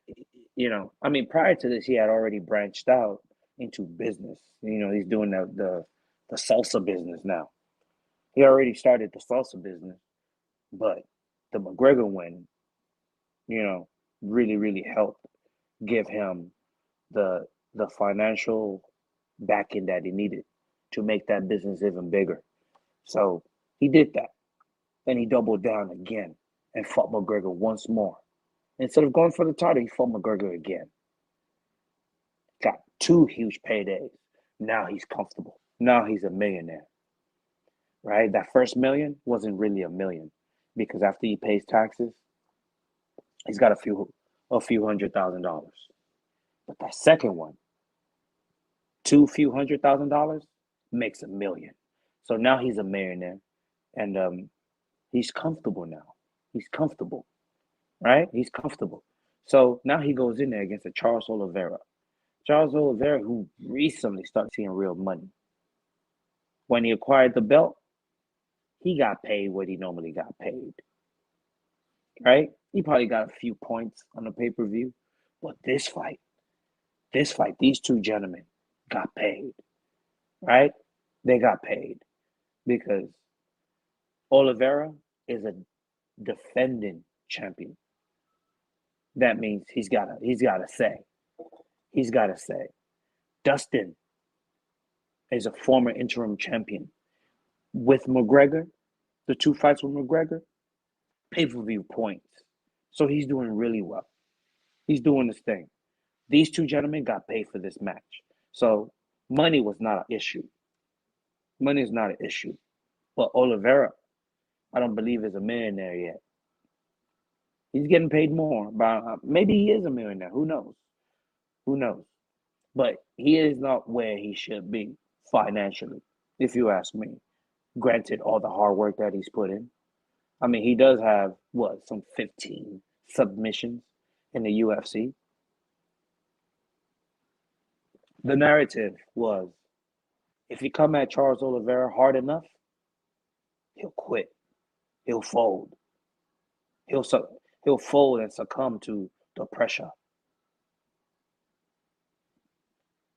I mean, prior to this, he had already branched out into business. He's doing the salsa business now. He already started the salsa business, but the McGregor win, really, really helped give him the financial backing that he needed to make that business even bigger. So he did that. Then he doubled down again and fought McGregor once more. Instead of going for the title, he fought McGregor again. Got 2 huge paydays. Now he's comfortable. Now he's a millionaire. Right? That first million wasn't really a million because after he pays taxes, he's got a few $100,000. But that second one, few $100,000 makes $1 million. So now he's a millionaire, and he's comfortable now. He's comfortable, right? He's comfortable. So now he goes in there against a Charles Oliveira. Charles Oliveira, who recently started seeing real money. When he acquired the belt, he got paid what he normally got paid, right? He probably got a few points on the pay-per-view, but this fight, these 2 gentlemen got paid, right? They got paid because Oliveira is a defending champion. That means he's got to say. He's got to say. Dustin is a former interim champion. With McGregor, the 2 fights with McGregor, pay-per-view points. So he's doing really well. He's doing his thing. These 2 gentlemen got paid for this match. So money was not an issue. Money is not an issue. But Oliveira, I don't believe is a millionaire yet. He's getting paid more. But maybe he is a millionaire. Who knows? Who knows? But he is not where he should be financially, if you ask me. Granted, all the hard work that he's put in. I mean, he does have, some 15 submissions in the UFC. The narrative was, if you come at Charles Oliveira hard enough, he'll quit. He'll fold. He'll fold and succumb to the pressure.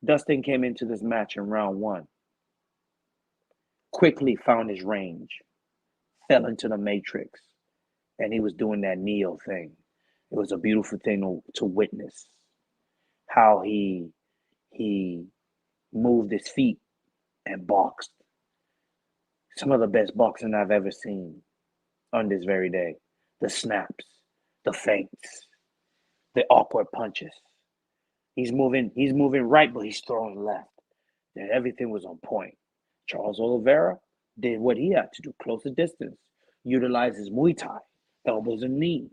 Dustin came into this match in round 1. Quickly found his range. Fell into the matrix. And he was doing that Neal thing. It was a beautiful thing to witness. How he moved his feet and boxed. Some of the best boxing I've ever seen on this very day. The snaps, the feints, the awkward punches. He's moving right, but he's throwing left. And everything was on point. Charles Oliveira did what he had to do, close the distance, utilize his Muay Thai, elbows and knees.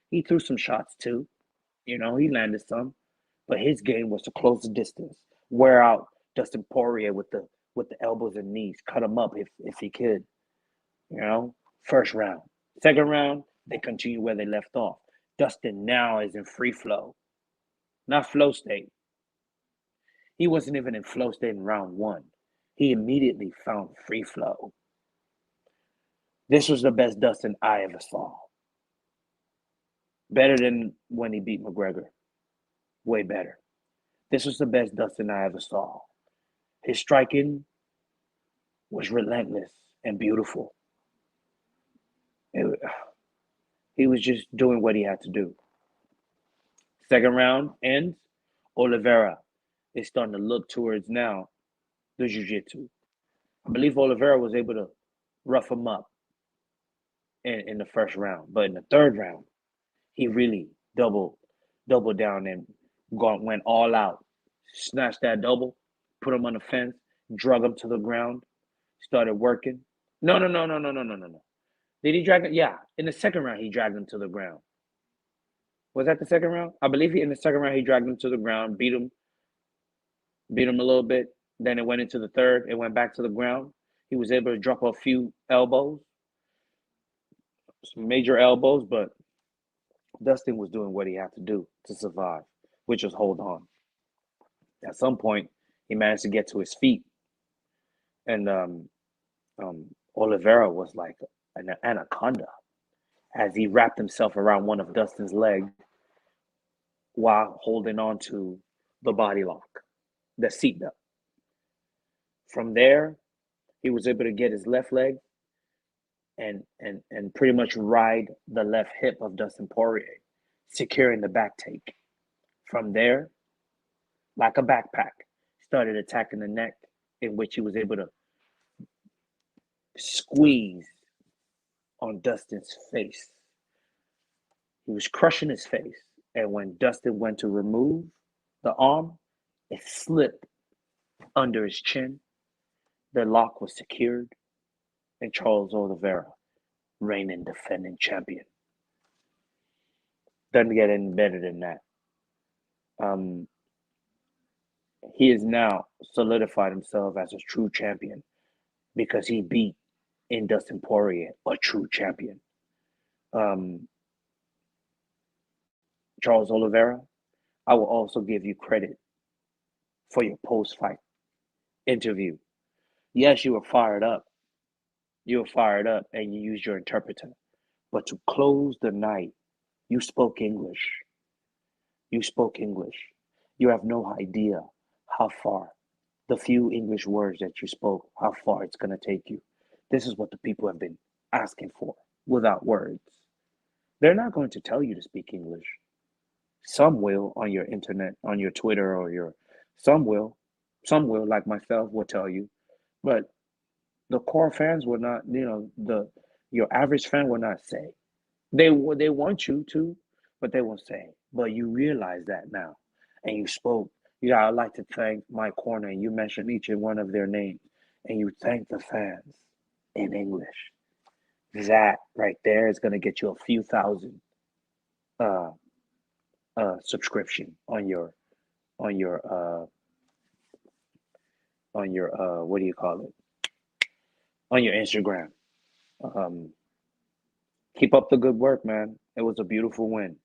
He threw some shots too. He landed some. But his game was to close the distance, wear out Dustin Poirier with the elbows and knees, cut him up if he could. First round. Second round, they continue where they left off. Dustin now is in free flow, not flow state. He wasn't even in flow state in round 1. He immediately found free flow. This was the best Dustin I ever saw. Better than when he beat McGregor. Way better. This was the best Dustin I ever saw. His striking was relentless and beautiful. He was just doing what he had to do. Second round ends. Oliveira is starting to look towards now the jiu-jitsu. I believe Oliveira was able to rough him up in the first round. But in the third round, he really doubled down and went all out. Snatched that double, put him on the fence, drug him to the ground, started working. No. Did he drag him? Yeah. In the second round, he dragged him to the ground. Was that the second round? I believe in the second round he dragged him to the ground, beat him a little bit. Then it went into the third. It went back to the ground. He was able to drop a few elbows, some major elbows, but Dustin was doing what he had to do to survive, which was hold on. At some point, he managed to get to his feet, and Oliveira was like an anaconda as he wrapped himself around one of Dustin's legs while holding on to the body lock, the seatbelt. From there, he was able to get his left leg and pretty much ride the left hip of Dustin Poirier, securing the back take. From there, like a backpack, started attacking the neck, in which he was able to squeeze on Dustin's face. He was crushing his face, and when Dustin went to remove the arm, it slipped under his chin. The lock was secured, and Charles Oliveira, reigning defending champion. Doesn't get any better than that. He has now solidified himself as a true champion because he beat in Dustin Poirier, a true champion. Charles Oliveira, I will also give you credit for your post-fight interview. Yes, you were fired up. You were fired up and you used your interpreter. But to close the night, you spoke English. You spoke English. You have no idea how far the few English words that you spoke, how far it's going to take you. This is what the people have been asking for without words. They're not going to tell you to speak English. Some will on your internet, on your Twitter or your, some will, like myself will tell you, but the core fans will not, your average fan will not say. They want you to, but they won't say. But you realize that now, and you spoke. I'd like to thank my corner, and you mentioned each and one of their names, and you thank the fans in English. That right there is going to get you a few thousand subscription on your what do you call it, on your Instagram. Keep up the good work, man. It was a beautiful win.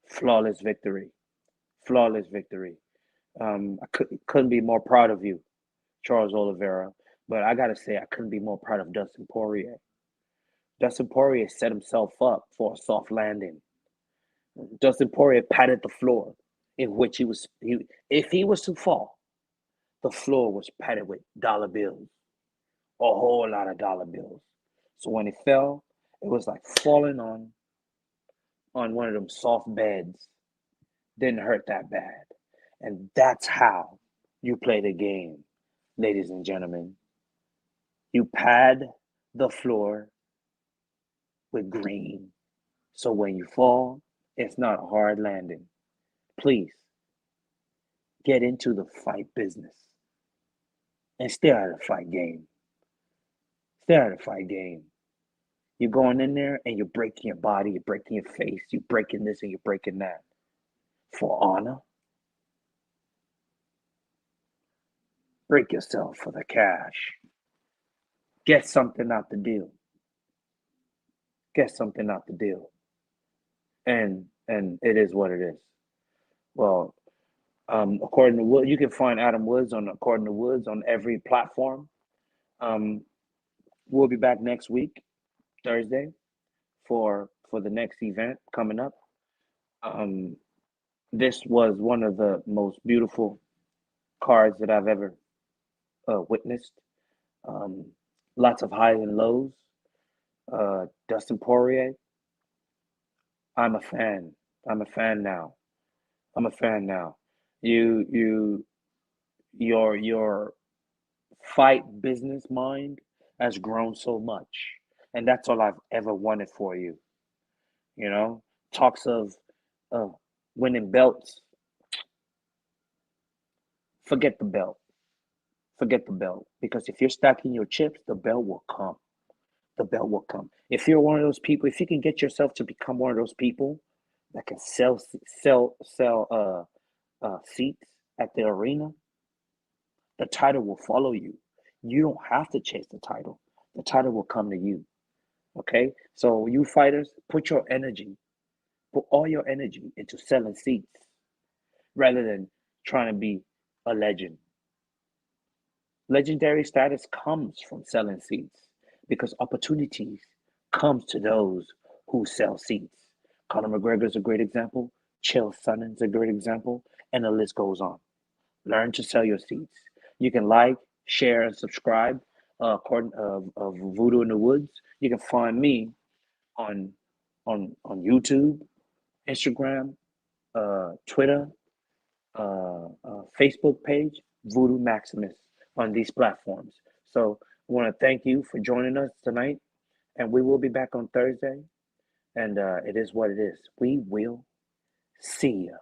Flawless victory. Flawless victory. I couldn't be more proud of you, Charles Oliveira. But I gotta say, I couldn't be more proud of Dustin Poirier. Dustin Poirier set himself up for a soft landing. Dustin Poirier patted the floor, in which if he was to fall, the floor was padded with dollar bills, a whole lot of dollar bills. So when he fell, it was like falling on one of them soft beds. Didn't hurt that bad. And that's how you play the game, ladies and gentlemen. You pad the floor with green. So when you fall, it's not a hard landing. Please get into the fight business and stay out of the fight game. Stay out of the fight game. You're going in there and you're breaking your body, you're breaking your face, you're breaking this and you're breaking that. For honor? Break yourself for the cash. Get something out the deal. Get something out the deal. And it is what it is. Well, according to Wood, you can find Adam Woods on According to Woods on every platform. We'll be back next week, Thursday, for the next event coming up. This was one of the most beautiful cards that I've ever witnessed. Lots of highs and lows. Dustin Poirier, I'm a fan. I'm a fan now. I'm a fan now. Your fight business mind has grown so much, and that's all I've ever wanted for you. Talks of winning belts. Forget the belt. Forget the belt, because if you're stacking your chips, the belt will come. The belt will come. If you're one of those people, if you can get yourself to become one of those people that can sell seats at the arena, the title will follow you. You don't have to chase the title. The title will come to you. Okay? So you fighters, put all your energy into selling seats rather than trying to be a legend. Legendary status comes from selling seats because opportunities comes to those who sell seats. Conor McGregor is a great example. Chael Sonnen's a great example, and the list goes on. Learn to sell your seats. You can like, share, and subscribe. According of Voodoo in the Woods, you can find me on YouTube, Instagram, Twitter, Facebook page, Voodoo Maximus, on these platforms. So I want to thank you for joining us tonight, and we will be back on Thursday. And it is what it is. We will see ya.